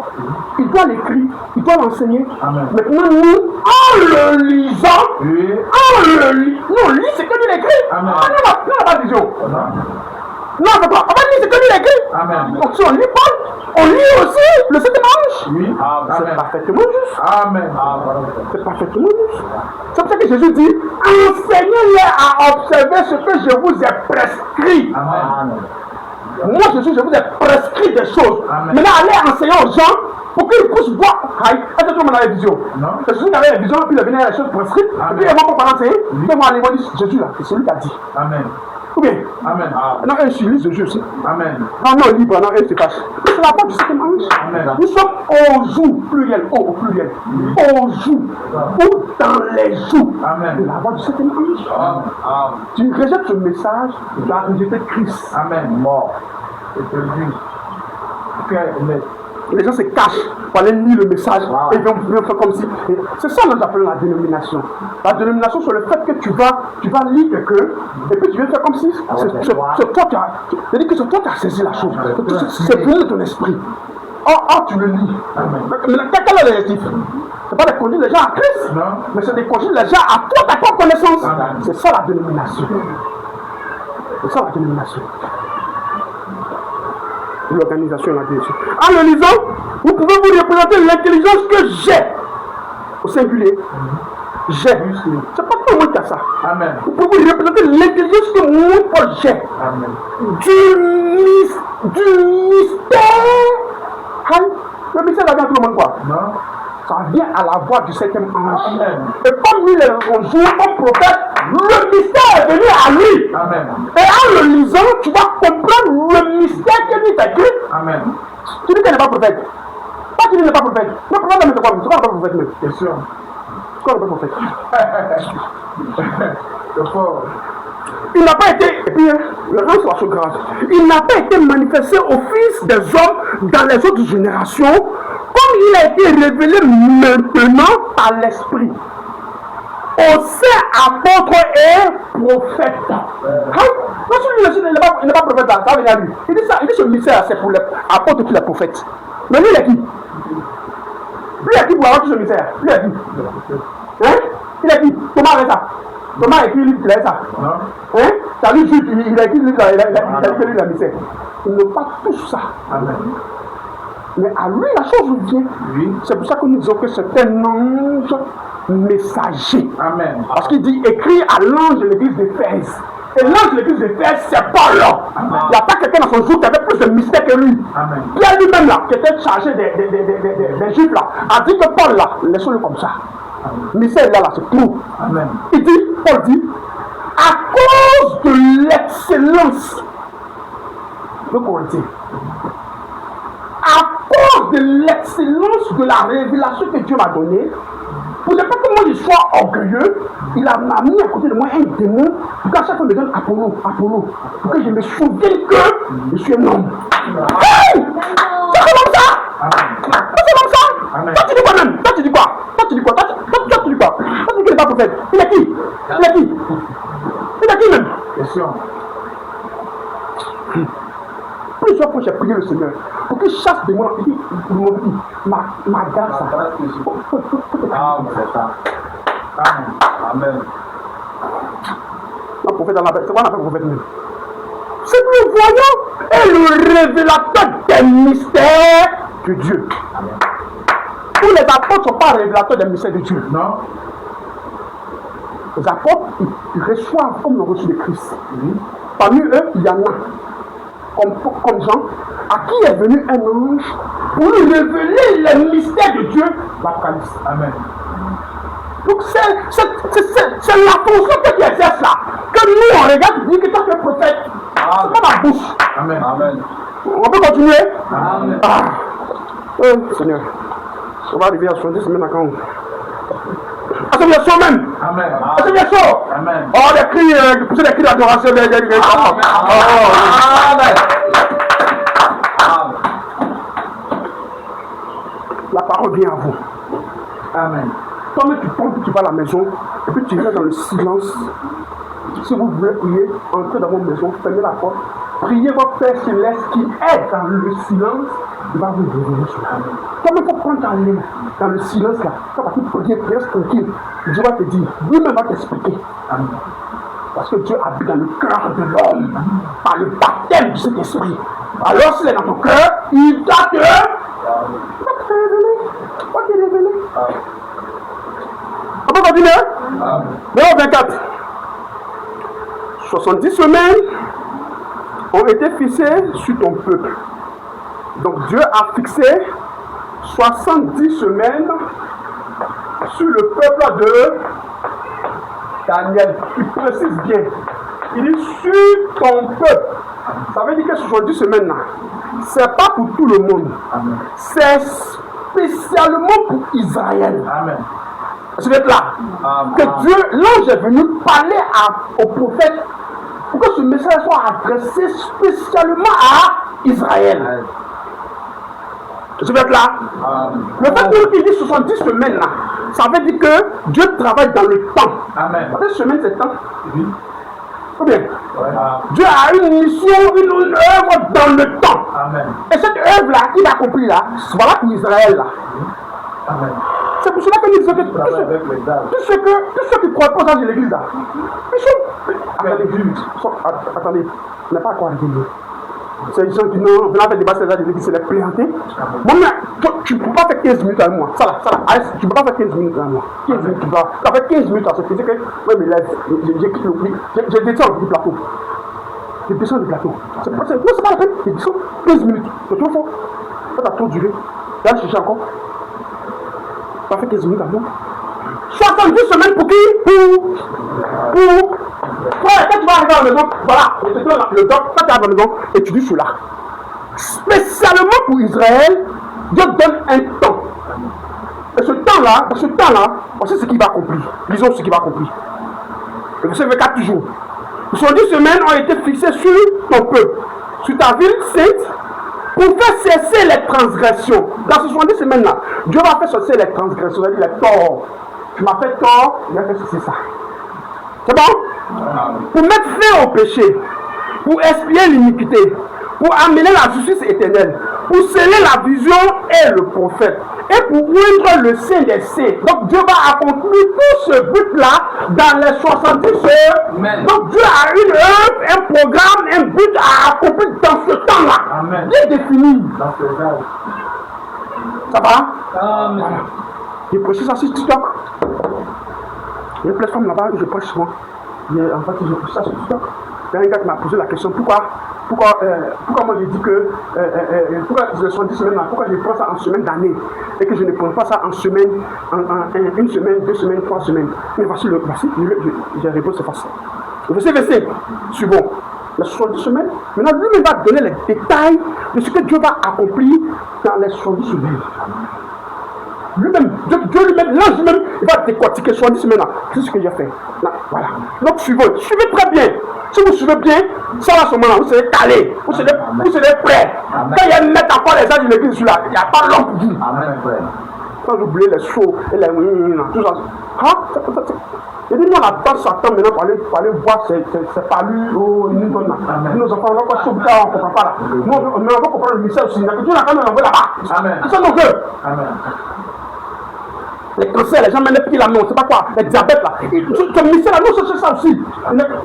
il doit l'écrire, il doit l'enseigner. Maintenant, nous, en le lisant, nous, on lit ce que lui écrit. On n'a pas de vision. Non, c'est pas. On va lire ce que lui écrit. Donc, si on lit Paul, on lit aussi le septième ange. C'est parfaitement juste. C'est parfaitement juste. C'est pour ça que Jésus dit, enseignez-les à observer ce que je vous ai prescrit. Moi, Jésus, je vous ai prescrit des choses. Maintenant, allez enseigner aux gens pour qu'ils puissent voir. Est-ce que tout le monde a la vision? C'est Jésus qui avait la vision, puis il a venu à les choses prescrites. Et puis, ils vont pas enseigner. Ils vont aller voir Jésus là. C'est celui qui a dit. Amen. Ou bien? Amen. Non, eux, ils lisent Jésus aussi. Amen. Non, libre, non, eux, se cachent. C'est la porte du septième ange. Nous sommes au jour, pluriel, au pluriel. Au jour, ou dans les jours. Amen. De la voix du septième ange. Tu rejettes ce message, tu dois rejeter Christ. Amen. Mort. C'est perdu. Les gens se cachent pour aller lire le message et ils vont faire comme si. C'est ça que nous appelons la dénomination. La dénomination, c'est le fait que tu vas lire quelqu'un et puis tu viens faire comme si c'est toi qui as. C'est-à-dire que c'est toi qui as saisi la chose. C'est venu de ton esprit. Or, tu le lis. Mais quel est l'objectif? Ce n'est pas de conduire les gens à Christ, mais c'est de conduire les gens à toi, ta propre connaissance. C'est ça la dénomination. C'est ça la dénomination. L'organisation là-dessus. En le lisant, vous pouvez vous représenter l'intelligence que j'ai au singulier. J'ai. C'est pas tout le monde qui a ça. Amen. Vous pouvez vous représenter l'intelligence que mon Paul j'ai. Amen. Du mystère. Hein? Le mystère va bien à tout le monde quoi? Non. Ça vient à la voix du septième ange. Amen. Et comme lui, on joue comme prophète, le mystère est venu à lui. Amen. Et en le lisant, tu vas comprendre le mystère que lui t'a écrit. Amen. Tu dis qu'elle n'est pas prophète. Pas qu'il n'est pas prophète. Le prophète, c'est quoi? C'est pas le prophète même. C'est sûr. C'est quoi le prophète? C'est fort. Il n'a pas été, et puis le rang soit sur grâce, il n'a pas été manifesté au Fils des hommes dans les autres générations, comme il a été révélé maintenant par l'Esprit. Au saint apôtre et prophète. Lorsque il n'est pas prophète, ça va venir à lui. Il dit ça, il dit ce mystère, c'est pour les apôtres et les prophètes. Mais lui, il est qui? Lui, il est qui pour avoir tout ce mystère? Lui, il est qui? Hein? Il est qui? Thomas a ça. Thomas a écrit lui, il a ça. Hein? T'as lu Jude, il a écrit lui, il a écrit lui la mystère. Il n'a pas tout ça. Amen. Mais à lui, la chose vient. Oui. C'est pour ça que nous disons que c'est un ange messager. Amen. Parce qu'il dit écrit à l'ange de l'église d'Éphèse. Et l'ange de l'église d'Éphèse, c'est Paul. Il n'y a pas quelqu'un dans son jour qui avait plus de mystère que lui. Amen. Pierre lui-même, là, qui était chargé des Juifs, là, a dit que Paul, là, laissons-le comme ça. Mystère là, c'est tout. Amen. Il dit, Paul dit, à cause de l'excellence de Corinthiens, à cause de l'excellence de la révélation que Dieu m'a donnée, pour ne pas que moi je sois orgueilleux, il m'a mis à côté de moi un démon pour qu'à chaque fois me donne Apollo, pour que je me souvienne que je suis un homme. Hey! C'est comme ça! C'est comme ça! Amen. Toi tu dis quoi même? Toi tu dis quoi? Toi tu dis quoi? Toi tu dis quoi? Toi tu dis qu'il n'est pas prophète. Il est qui? Il est qui? Il est qui même? C'est sûr. Plusieurs fois j'ai prié le Seigneur pour qu'il chasse des mots. Il dit, ma grâce. Amen. C'est ça. Amen. Amen. Le prophète, c'est quoi on appelle prophète même? C'est le voyant et le révélateur des mystères de Dieu. Tous les apôtres ne sont pas révélateurs des mystères de Dieu. Non. Les apôtres, ils reçoivent comme le reçu de Christ. Parmi eux, il y en a. Comme Jean, à qui est venu un ange pour lui révéler les mystères de Dieu, l'Apocalypse. Amen. Donc c'est la fonction que tu exerces là, que nous on regarde, tu dis que toi tu es prophète. C'est pas ma bouche. Amen. Amen. On peut continuer? Amen. Seigneur, on va arriver à 70 semaines à quand? À ce verset même. Amen. À ce verset. Amen. Oh, les cris, pousser des cris d'adoration. Amen. La parole vient à vous. Amen. Toi-même, tu penses que tu vas à la maison et puis tu viens dans le silence. Si vous voulez prier, entrez dans votre maison, fermez la porte, priez votre Père Céleste qui est dans le silence, il va vous révéler sur la main. Toi-même, il faut prendre ta main dans le silence là. Tu vas prier, reste tranquille. Dieu va te dire, lui-même va t'expliquer. Amen. Parce que Dieu habite dans le cœur de l'homme par le baptême de cet esprit. Alors, s'il est dans ton cœur, il va te révéler. Il va te révéler. On peut continuer? Verset 24. 70 semaines ont été fixées sur ton peuple. Donc Dieu a fixé 70 semaines sur le peuple de Daniel. Il précise bien. Il dit sur ton peuple. Ça veut dire que 70 semaines là, c'est pas pour tout le monde. C'est spécialement pour Israël. Amen. Je vais être là. Que Dieu, l'ange est venu parler au prophète pour que ce message soit adressé spécialement à Israël. Je vais être là. Le fait qu'il dit 70 semaines là, ça veut dire que Dieu travaille dans le temps. Amen. Vous savez, semaine c'est temps. Ou bien, Ouais. Dieu a une mission, une œuvre dans le temps. Amen. Et cette œuvre là, qu'il a accomplie là, voilà pour Israël là. Amen. C'est pour cela que nous disons que Travaille avec les âmes. tous ceux qui croient pas dans l'église là, ils sont. Attendez, on n'a pas à quoi arriver. C'est des gens qui non, venant faire des basses, c'est les plaisanter. Moi, tu ne peux pas faire 15 minutes à moi. Ça là, tu ne peux pas faire 15 minutes à moi. 15 minutes, tu vas faire 15 minutes à ce que c'est que, ouais, mais là, je descends du plateau. Je descends du plateau. C'est pas la peine, je descends 15 minutes. C'est trop fort. Ça va trop durer. Tu vas chercher encore. Tu vas faire 15 minutes à moi. 70 semaines pour qui? Frère, quand tu vas arriver à la maison, voilà, je te donne le doc, quand tu arrives à la maison, étudie cela. Spécialement pour Israël, Dieu donne un temps. Et ce temps-là, voici ce qu'il va accomplir. Lisons ce qu'il va accomplir. Le verset 24 toujours. 70 semaines ont été fixées sur ton peuple, sur ta ville sainte, pour faire cesser les transgressions. Dans ces 70 semaines-là, Dieu va faire cesser les transgressions, c'est-à-dire les torts. Tu m'as fait tort, il va faire cesser ça. C'est bon? Pour mettre fin au péché, pour expier l'iniquité, pour amener la justice éternelle, pour sceller la vision et le prophète, et pour oindre le sein des saints. Donc Dieu va accomplir tout ce but-là dans les 70 heures. Donc Dieu a un programme, un but à accomplir dans ce temps-là. Bien défini. Ça va? Amen. Voilà. J'ai prêché ça sur TikTok. Il y a une plateforme là-bas où je prêche souvent. En fait, j'ai prêché ça sur TikTok. Il y a un gars qui m'a posé la question pourquoi moi j'ai dit que pourquoi je suis 10 semaines là, pourquoi je prends ça en semaine d'année et que je ne prends pas ça en semaine, une semaine, 2 semaines, 3 semaines. Mais voici j'ai répondu c'est facile. Le verset, suivant. Les 70 semaines, maintenant lui-même va donner les détails de ce que Dieu va accomplir dans les 70 semaines. Lui-même, Dieu lui-même, l'ange lui-même, il va décortiquer 70 semaines là. C'est ce que j'ai fait. Là, voilà. Donc suivez très bien. Si vous suivez bien, ça va à ce moment-là, vous serez calé, vous serez prêts. Quand il y a une mettre encore les âges de l'église là, il n'y a pas l'homme pour vous. Quand vous oubliez les sauts et les tout ça. Il dit, nous on attend Satan maintenant pour aller voir ses palus au niveau de nos enfants, on n'a pas chaud, on ne comprend pas là. Nous on va comprendre le message aussi. Dieu n'a quand même envoyé là-bas. C'est ça nos vœux. Les cancers, les gens mènent les pieds là, non, c'est pas quoi, les diabètes là. Ce mystère là, nous c'est ça aussi.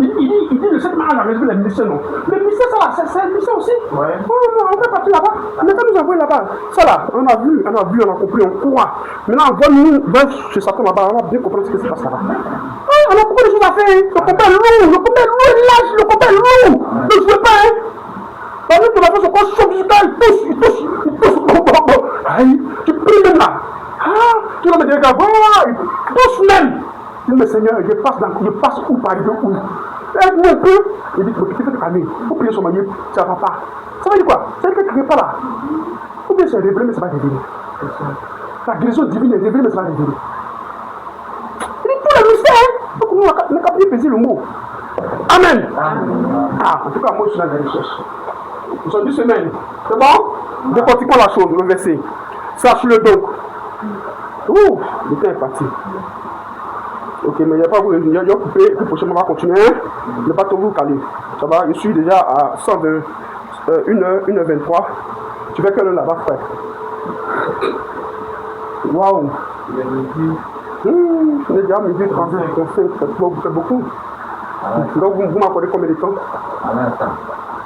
Il dit le 7 mars, on a résolu les mystères, non. Le mystère, ça là, c'est un mystère aussi. Ouais. On peut partir là-bas. On n'est pas nous envoyer là-bas. Ça là, on a vu, on a compris, on croit. Maintenant, on va chez Satan là-bas, on va bien comprendre ce qui se passe là-bas. On a beaucoup de choses à faire. Le combat est lourd, le combat est lourd. Ne jouez pas, hein. Par exemple, tu vas faire son corps chaud musical, il touche. Aïe, tu pries même là. Tu vas me dire, voilà, tous même. Il dit, mais Seigneur, je passe où par où? Aide-moi un peu. Il dit, tu fais te calmer. Il faut prier sur ma vie, ça ne va pas. Ça veut dire quoi? Ça veut dire que tu ne pas là. Ou bien c'est révélé, mais ça va révéler. La guérison divine est révélée, mais ça va révéler. Il dit, tout le mystère. Donc nous, on n'a qu'à bien peser le mot. Amen. En tout cas, moi, je suis dans la recherche. Nous sommes 10 semaines. C'est bon? Décortiquons la chose, le verset. Sache-le donc. Ouh, le temps est parti. Ok, mais il n'y a pas vous, il y a coupé, puis prochainement on va continuer. Ne pas trop vous caler. Ça va, je suis déjà à 1h23. Tu fais quelle heure là-bas, frère? Waouh! On est déjà à midi 35, c'est beaucoup. Donc vous m'accordez combien de temps?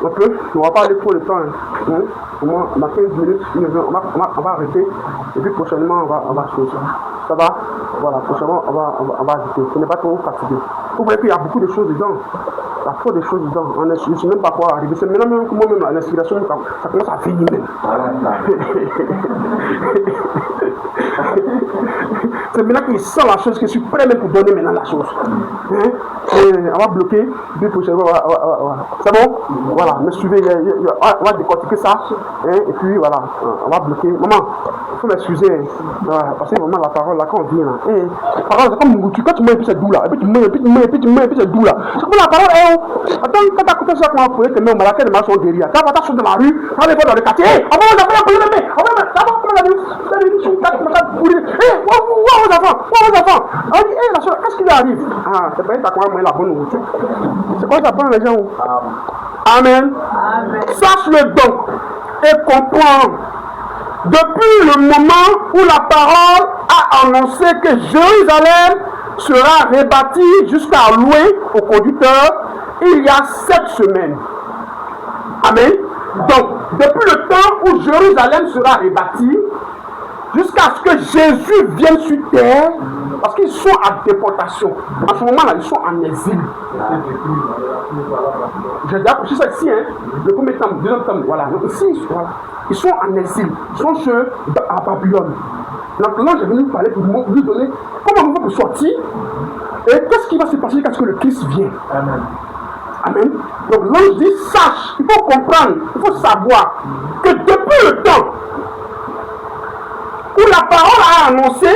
Un peu, on ne va pas aller trop de temps. Au moins, on a 15 minutes, on va arrêter. Et puis prochainement, on va changer. Ça va? Voilà, prochainement, on va ajouter. Ce n'est pas trop fatigué. Vous voyez qu'il y a beaucoup de choses dedans. Il y a trop de choses dedans. Je ne sais même pas quoi arriver. C'est maintenant même que moi-même, l'inspiration, ça commence à finir même. C'est maintenant qu'il sent la chose que je suis prêt même pour donner maintenant la chose. On va bloquer. Puis prochainement, c'est bon? Voilà, me suivez, on va décortiquer ça, et puis voilà, on va bloquer. Maman, il faut m'excuser, parce que vraiment la parole là, quand on vient là, la parole c'est comme quand tu mets et puis c'est doux là, et puis tu mets, et puis tu mets, et puis tu mets, et puis c'est doux là. C'est comme la parole, attends, quand tu as écouté ça, comment pouvez te mettre au malade, les marches sont derrière, tu vas pas sur dans la rue, tu vas aller voir dans le quartier, on va vous appeler la police, on va ça va, comment la vie, vous allez dire, tu vas vos enfants, on dit, la soeur, qu'est-ce qui lui arrive? C'est pas ça qu'on va la bonne nourriture. C'est quoi ça prend les gens? Amen. Sache-le donc et comprends. Depuis le moment où la parole a annoncé que Jérusalem sera rebâtie jusqu'à louer au conducteur, il y a 7 semaines. Amen. Donc, depuis le temps où Jérusalem sera rebâtie, jusqu'à ce que Jésus vienne sur terre, parce qu'ils sont à déportation. En ce moment-là, ils sont en exil. J'ai déjà prêché ça ici, hein. Le premier temps, le deuxième temps, voilà. Donc ici, voilà. Ils sont en exil. Ils sont à Babylone. Donc l'ange est venu nous parler pour lui donner comment on va pour sortir et qu'est-ce qui va se passer quand le Christ vient. Amen. Amen. Donc l'ange dit, sache, il faut comprendre, il faut savoir que depuis le temps où la parole a annoncé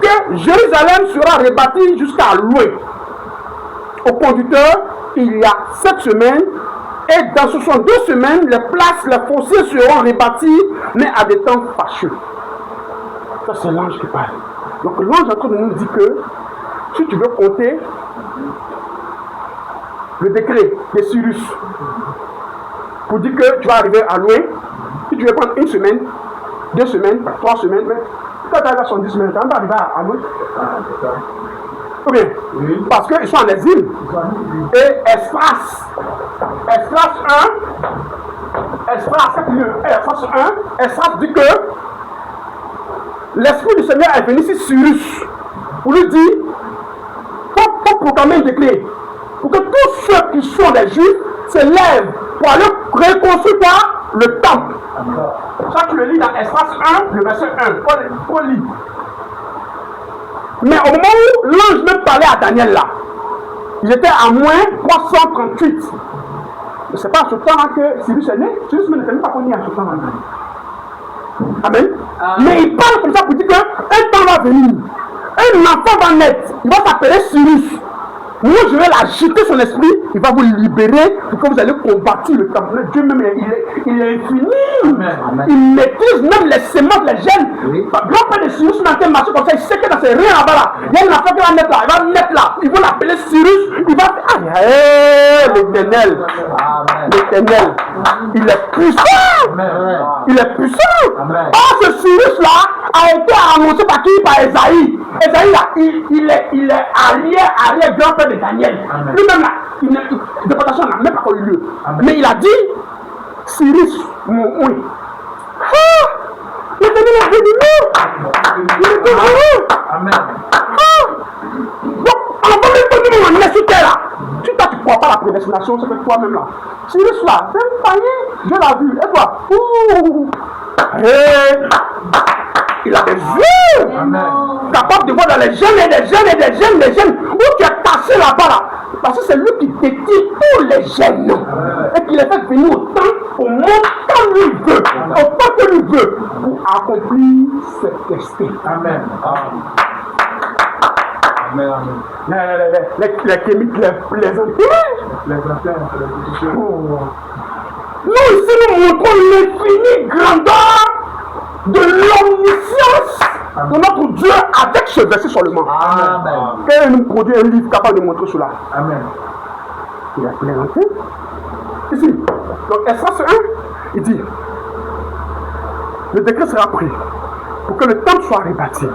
que Jérusalem sera rebâtie jusqu'à loin. Au conducteur, il y a 7 semaines, et dans 62 semaines, les places, les fossés seront rebâtis, mais à des temps fâcheux. Ça, c'est l'ange qui parle. Donc l'ange est en train de nous dire que si tu veux compter le décret de Cyrus pour dire que tu vas arriver à loin, si tu veux prendre 1 semaine, 2 semaines, 3 semaines, mais quand tu arrives à 70 semaines, tu vas arriver à loin. Ou bien, parce qu'ils sont en exil. Et Esdras 1 dit que l'Esprit du Seigneur est venu sur Cyrus pour lui dire, faut proclamer un décret pour que tous ceux qui sont des Juifs se lèvent pour aller reconstruire le temple. Ça, tu le lis dans Esdras 1, le verset 1. On lit. Mais au moment où l'ange me parlait à Daniel là, il était à moins 338. Mais c'est pas à ce temps-là que Cyrus est né. Cyrus n'était même pas connu à ce temps-là. Amen. Mais il parle comme ça pour dire qu'un temps va venir. Un enfant va naître. Il va s'appeler Cyrus. Moi, je vais l'agiter son esprit. Il va vous libérer pour que vous allez combattre le temple. Dieu même, il est infini. Amen. Il maîtrise même les semences, les gènes. Grand-père de Cyrus, dans un marché comme ça, il sait que dans ses reins là-bas, là, il y a une affaire qui va naître là. Il va naître là. Il va l'appeler Cyrus. Il va faire. L'éternel. L'éternel. Il est puissant. Amen. Il est puissant. Or, ce Cyrus là a été annoncé par qui? Par Esaïe. Esaïe là, il est arrière grand-père de Daniel. Lui-même là, déportation n'a même pas eu lieu. Amen. Mais il a dit, Cyrus, mon oui. L'éternel est venu. Il est toujours. Amen. Donc, avant même que nous on est sur terre là, tu ne crois pas à la prédestination, c'est que toi-même là. Cyrus là, c'est un païen, je l'ai vu. Et toi, il a des yeux. Amen. Capable de voir dans les gènes et des gènes, où tu as cassé là-bas là. Parce que c'est lui qui détient tous les gènes. Et qu'il les fait venir au temps, au moment quand lui veut, au temps que lui veut, pour accomplir ses destins. Amen. Amen. Les chimiques, les nous ici nous montrons l'infinie grandeur de l'omniscience de notre Dieu avec ce verset seulement. Amen. Et il nous produit un livre capable de montrer cela. Amen. Il a inventé. Ici, donc Esdras 1, il dit, le décret sera pris pour que le temple soit rebâti.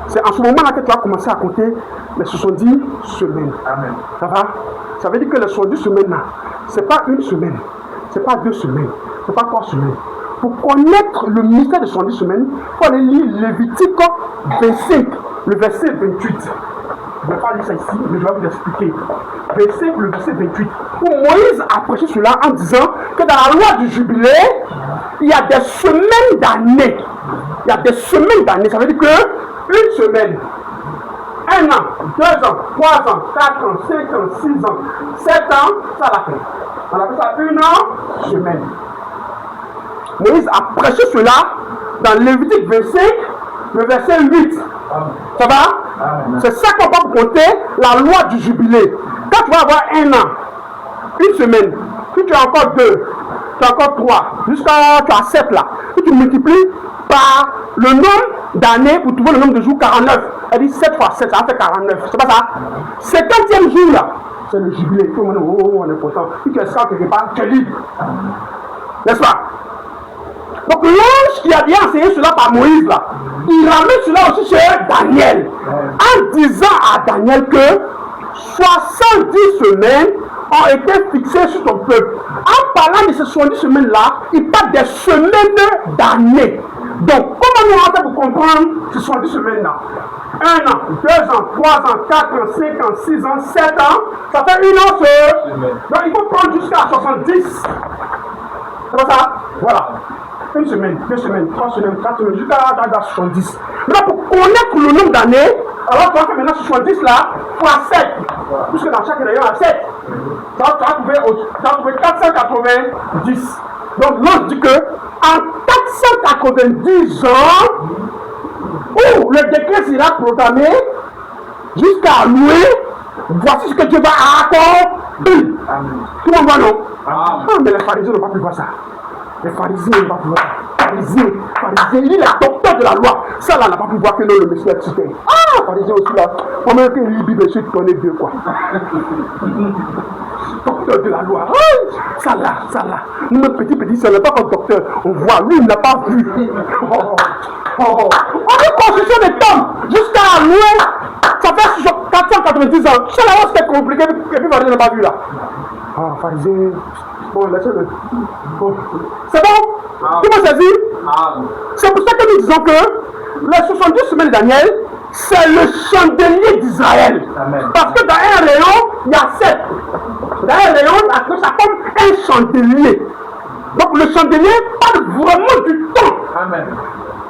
C'est en ce moment-là que tu vas commencer à compter les 70 semaines. Amen. Ça va? Ça veut dire que les 70 semaines-là, ce n'est pas une semaine, ce n'est pas 2 semaines, ce n'est pas 3 semaines. Pour connaître le mystère de 70 semaines, il faut aller lire Lévitique 25, le verset 28. Je ne vais pas lire ça ici, mais je vais vous expliquer. Le verset 28. Où Moïse a prêché cela en disant que dans la loi du jubilé, il y a des semaines d'années. Il y a des semaines d'années. Ça veut dire que une semaine, 1 an, 2 ans, 3 ans, 4 ans, 5 ans, 6 ans, 7 ans, ça la fait. On appelle ça 1 an, semaine. Moïse a prêché cela dans Lévitique 25, le verset 8. Ça va? C'est ça qu'on va compter la loi du jubilé. Quand tu vas avoir 1 an, 1 semaine, si tu as encore 2, tu as encore 3, jusqu'à tu as 7 là, si tu multiplies par le nombre d'années pour trouver le nombre de jours, 49. Elle dit 7 fois 7, ça fait 49. C'est pas ça? 50e jour là, c'est le jubilé. Tout le monde, on est content. Si tu es ça quelque part, tu es libre. N'est-ce pas? Donc l'ange qui a bien enseigné cela par Moïse là, il ramène cela aussi chez Daniel, en disant à Daniel que 70 semaines ont été fixés sur ton peuple. En parlant de ces 70 semaines-là, il parle des semaines d'années. Donc, comment nous rentrer pour comprendre ces 70 semaines-là? 1 an, 2 ans, 3 ans, 4 ans, 5 ans, 6 ans, 7 ans, ça fait 1 an seul. Donc, il faut prendre jusqu'à 70. C'est pas ça? Voilà. 1 semaine, 2 semaines, 3 semaines, 4 semaines, jusqu'à 70. Maintenant, pour connaître le nombre d'années, alors tu vas faire maintenant 70 là, fois 7. Puisque dans chaque rayon, il y a 7. Tu vas trouver 490. Donc, l'on dit que en 490 ans, où le décret sera proclamé jusqu'à louer, voici ce que Dieu va accomplir. Tout le monde voit, non? Ah, mais les pharisiens n'ont pas pu voir ça. Les pharisiens n'ont pas pu voir ça. Pharisiens, il est le docteur de la loi. Ça là, n'a pas pu voir que non, le Messie est cité. Ah, pharisiens aussi là. On m'a dit qu'il lit la Bible, je connais Dieu quoi. Docteur de la loi. Oh, ça là. Nous, petit, ça n'est pas comme docteur. On voit, lui, il n'a pas vu. On est construction des tombes jusqu'à louer. Ça fait 490 ans. Ça là, c'était compliqué. Et puis, pharisien n'a pas vu là. Ah, pharisien. Bon, laissez-le. Bon. C'est bon? Tout le monde saisit? C'est pour ça que nous disons que les 70 semaines de Daniel, c'est le chandelier d'Israël. Parce que dans un rayon, il y a 7. Dans un rayon, ça forme un chandelier. Donc le chandelier parle vraiment du temps.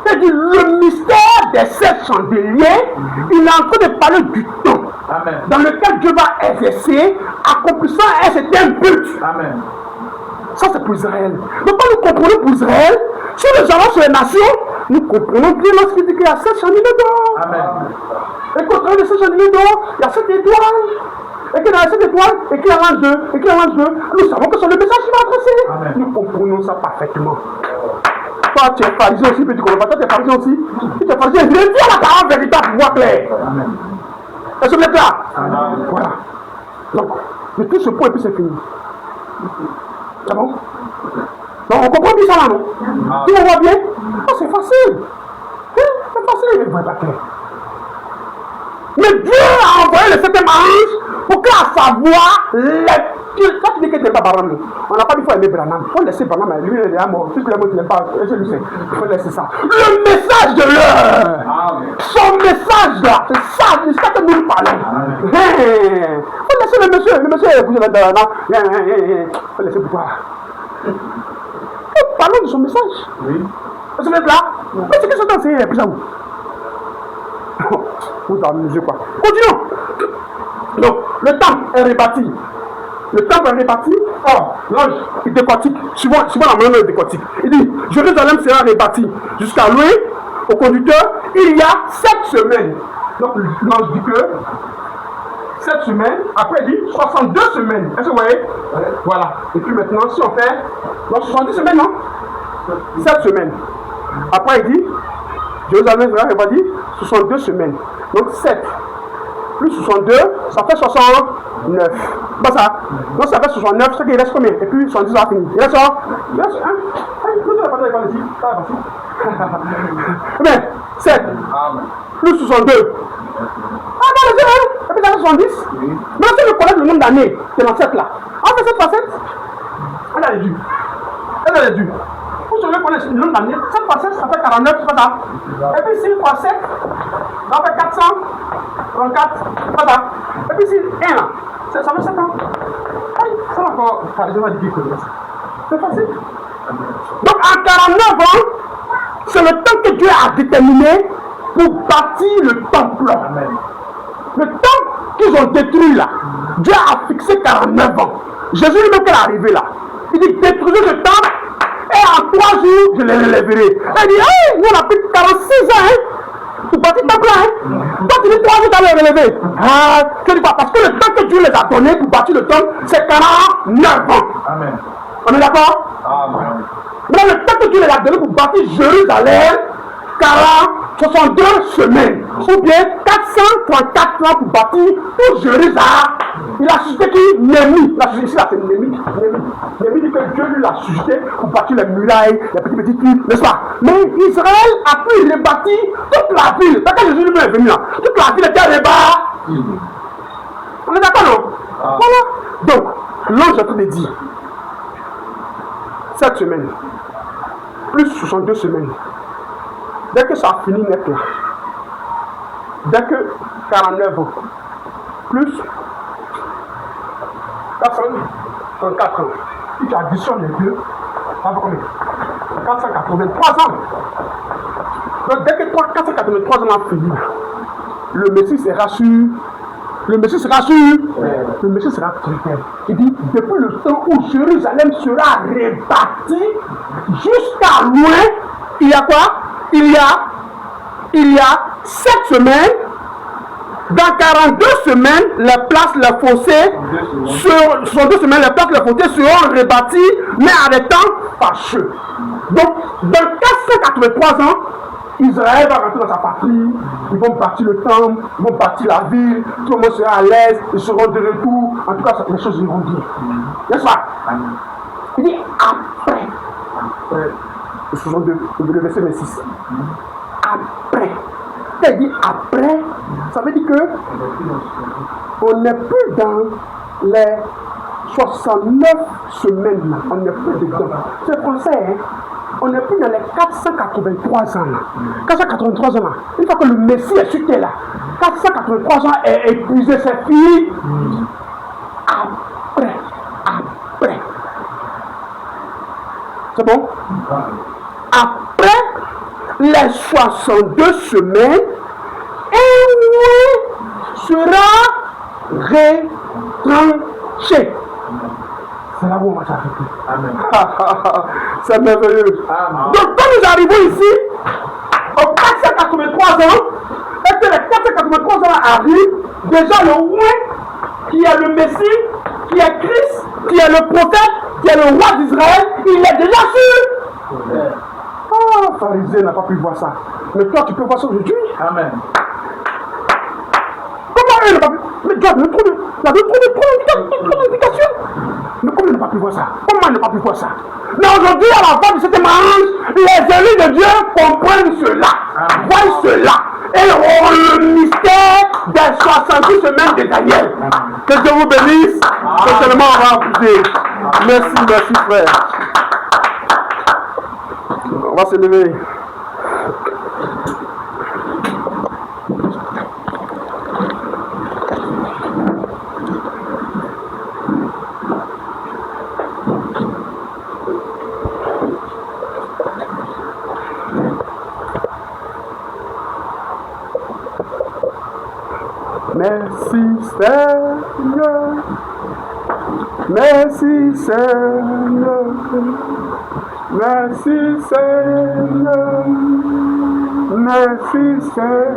C'est-à-dire le mystère des 7 chandeliers, il est en train de parler du temps. Dans lequel Dieu va exercer, accomplissant un certain but. Ça c'est pour Israël. Donc quand nous comprenons pour Israël, si nous allons sur les nations, nous comprenons bien lorsqu'il dit qu'il y a 7 chandeliers d'or. Et qu'au travers de 7 chandeliers d'or, il y a 7 étoiles. Et qu'il y a 7 étoiles, et qu'il y a l'ange 2, et qu'il y a l'ange 2. Nous savons que c'est le message qui va adresser. Nous comprenons ça parfaitement. Toi, tu es pharisien aussi, puis tu comprends pas. Toi, tu es pharisien aussi. Si tu es pharisien, viens à la parole véritable pour voir clair. Est-ce que vous êtes là? Voilà. Donc, je touche ce point et puis c'est fini. C'est bon? Donc, on comprend bien ça là, non? Tu me vois bien? Oh, c'est facile. C'est facile, il ne pas clair. Mais Dieu a envoyé le septième ange pour qu'à savoir les... Quand tu dis que tu n'es pas Branham, on n'a pas dit qu'il faut aimer Branham. Il faut laisser Branham, lui il est mort. Puisque le mot n'est pas, je le sais. Il faut laisser ça. Le message de l'heure. Son message là, c'est ça que nous parlons. Il faut laisser le monsieur. Le monsieur est couché là-dedans. Il faut laisser pour toi. Parlons de son message. Oui. Est-ce que vous êtes là? Mais c'est que ça danse, c'est plus à vous. Vous amusez quoi? Continuons. Donc, le temple est rebâti. Le temple est rebâti. Or, l'ange, il décortique. Suivant la manière dont il décortique. Il dit, Jérusalem sera rebâti jusqu'à louer au conducteur. Il y a 7 semaines. Donc, l'ange dit que 7 semaines. Après, il dit 62 semaines. Est-ce que vous voyez? Voilà. Et puis maintenant, si on fait... Donc, 70 semaines, non? 7 semaines. Après, il dit... Jérusalem sera rebâti 62 semaines. Donc 7 plus 62, ça fait 69. Pas ça. Donc ça fait 69, c'est qu'il reste combien? Et puis 70 ça va finir. Il reste ça? Il reste 1. Mais 7 plus 62. Ah non, les yeux, et puis ça fait 70. Mais si je connais le nombre d'années, c'est dans 7 là. On fait 7 fois 7. Elle a réduit. Elle a réduit. Si je connais le nombre d'années, 7 fois 7, ça fait 49, c'est pas ça. Et puis 6 fois 7, ça fait 434, c'est pas ça. Et puis 6, 1 là, ça fait 7 ans. Ça va encore, je vais dire que c'est facile. Donc en 49 ans, c'est le temps que Dieu a déterminé pour bâtir le temple. Le temple qu'ils ont détruit là, Dieu a fixé 49 ans. Jésus lui-même qui est arrivé là, il dit détruisez le temple. Et en 3 jours, je les relèverai. Elle dit, hey, nous on a pris 46 ans, pour bâtir ton plan. Toi, tu dis 3 jours, tu vas les relever. Ah, je dis pas, parce que le temps que Dieu les a donné pour bâtir le temple, c'est 49 ans. Amen. On est d'accord? Amen. Mais le temps que Dieu les a donné pour bâtir Jérusalem, 62 semaines, ou bien 434 ans pour bâtir tout Jérusalem. Il a suscité qui? Néhémie. Il a suscité ici, là, c'est Néhémie. Néhémie dit que Dieu lui l'a suscité pour bâtir les murailles, les petits trucs, n'est-ce pas? Mais Israël a pu rebâtir toute la ville. Quand Jésus lui est venu là, toute la ville était rebâtie. On est d'accord, non? Voilà. Donc, l'ange est en train de dire, 7 semaines, plus 62 semaines, dès que ça a fini d'être là, dès que 49 ans, plus 434 ans, si tu additionnes les deux, ça fait combien? 483 ans. Donc dès que 483 ans a fini, le Messie sera sûr. Le Messie sera sûr. Le Messie sera critère. Il dit, depuis le temps où Jérusalem sera rebâtie, jusqu'à loin, il y a quoi? Il y a 7 semaines. Dans 42 semaines, les places, les fossés, sur 2 semaines, les places, les fossés seront rebâtis, mais à des temps fâcheux. Donc, dans 483 ans, Israël va rentrer dans sa patrie, ils vont bâtir le temple, ils vont bâtir la ville, tout le monde sera à l'aise, ils seront de retour, en tout cas, les choses iront bien. N'est-ce pas? Il dit après, le verset 26, après. Il dit après, ça veut dire que on n'est plus dans les 69 semaines là, on n'est plus dedans. C'est français, hein? On n'est plus dans les 483 ans là. 483 ans là. Une fois que le Messie est sur terre là, 483 ans est épuisé, c'est fini. Après. C'est bon? Après les 62 semaines, un mois sera retranché. C'est là où on va s'arrêter. Amen. C'est merveilleux. Amen. Donc, quand nous arrivons ici, aux 483 ans, et que les 483 ans arrivent, déjà le roi, qui est le Messie, qui est Christ, qui est le prophète, qui est le roi d'Israël, il est déjà sûr. Ah, pharisien n'a pas pu voir ça. Mais toi, tu peux voir ça aujourd'hui. Amen. Comment il n'a pas pu? Mais Dieu, il a trop d'indications. Mais comment il n'a pas pu voir ça? Comment il n'a pas pu voir ça? Mais aujourd'hui, à la fin de cette manche, les élus de Dieu comprennent cela, voient cela, et ont le mystère des 70 semaines de Daniel. Que Dieu vous bénisse. Certainement, on va appuyer. Merci frère. On va se lever. Merci Seigneur, merci Seigneur, merci Seigneur,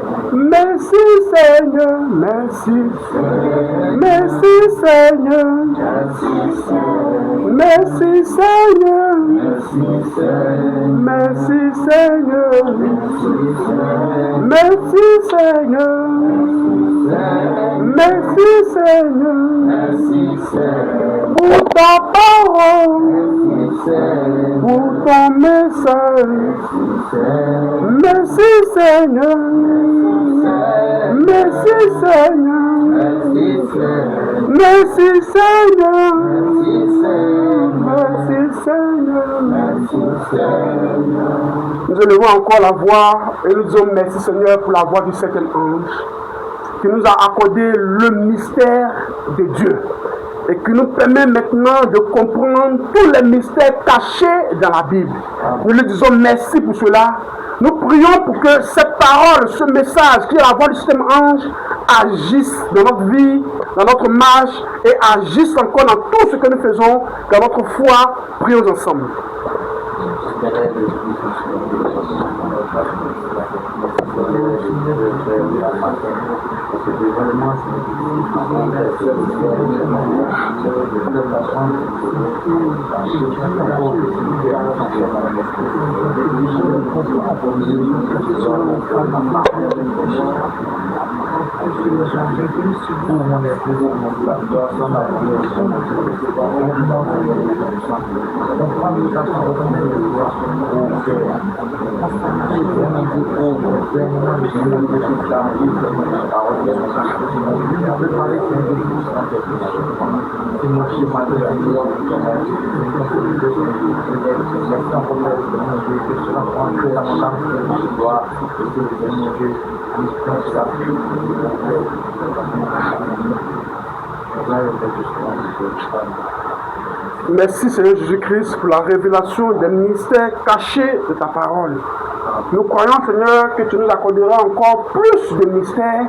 merci Seigneur, merci Seigneur, merci Seigneur, merci Seigneur, merci Seigneur, merci Seigneur, merci Seigneur. Merci Seigneur, pour ta parole, pour ton message. Merci Seigneur, merci Seigneur, merci Seigneur, merci Seigneur. Nous élevons encore la voix et nous disons merci Seigneur pour la voix du septième ange, qui nous a accordé le mystère de Dieu et qui nous permet maintenant de comprendre tous les mystères cachés dans la Bible. Nous lui disons merci pour cela. Nous prions pour que cette parole, ce message qui est la voix du septième ange agisse dans notre vie, dans notre marche et agisse encore dans tout ce que nous faisons, dans notre foi. Prions ensemble. Merci Seigneur Jésus-Christ pour la révélation des mystères cachés de ta parole. Nous croyons Seigneur que tu nous accorderas encore plus de mystères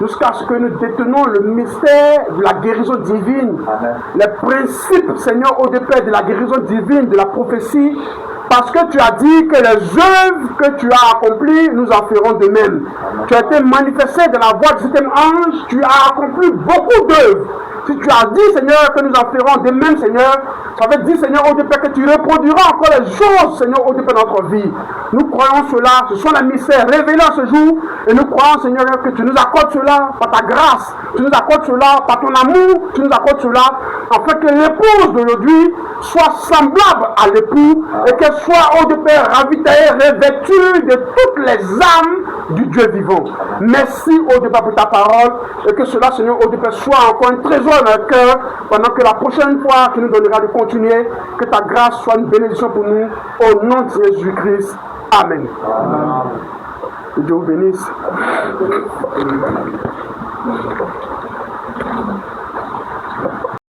jusqu'à ce que nous détenons le mystère de la guérison divine. Amen. Les principes Seigneur au départ de la guérison divine, de la prophétie, parce que tu as dit que les œuvres que tu as accomplies, nous en ferons de même. Amen. Tu as été manifesté dans la voix du septième ange, tu as accompli beaucoup d'œuvres. Si tu as dit, Seigneur, que nous en ferons de même, Seigneur, ça veut dire, Seigneur, au départ, que tu reproduiras encore les choses, Seigneur, au départ de notre vie. Nous croyons cela, ce sont les mystères révélés ce jour, et nous croyons, Seigneur, que tu nous accordes cela par ta grâce, tu nous accordes cela par ton amour, tu nous accordes cela, afin que l'épouse d'aujourd'hui soit semblable à l'époux, et qu'elle soit au départ ravitaillée, revêtue de toutes les âmes du Dieu vivant. Merci au départ pour ta parole, et que cela, Seigneur, au départ, soit encore un trésor dans le cœur, pendant que la prochaine fois tu nous donneras de continuer, que ta grâce soit une bénédiction pour nous, au nom de Jésus-Christ. Amen. Amen. Que Dieu vous bénisse.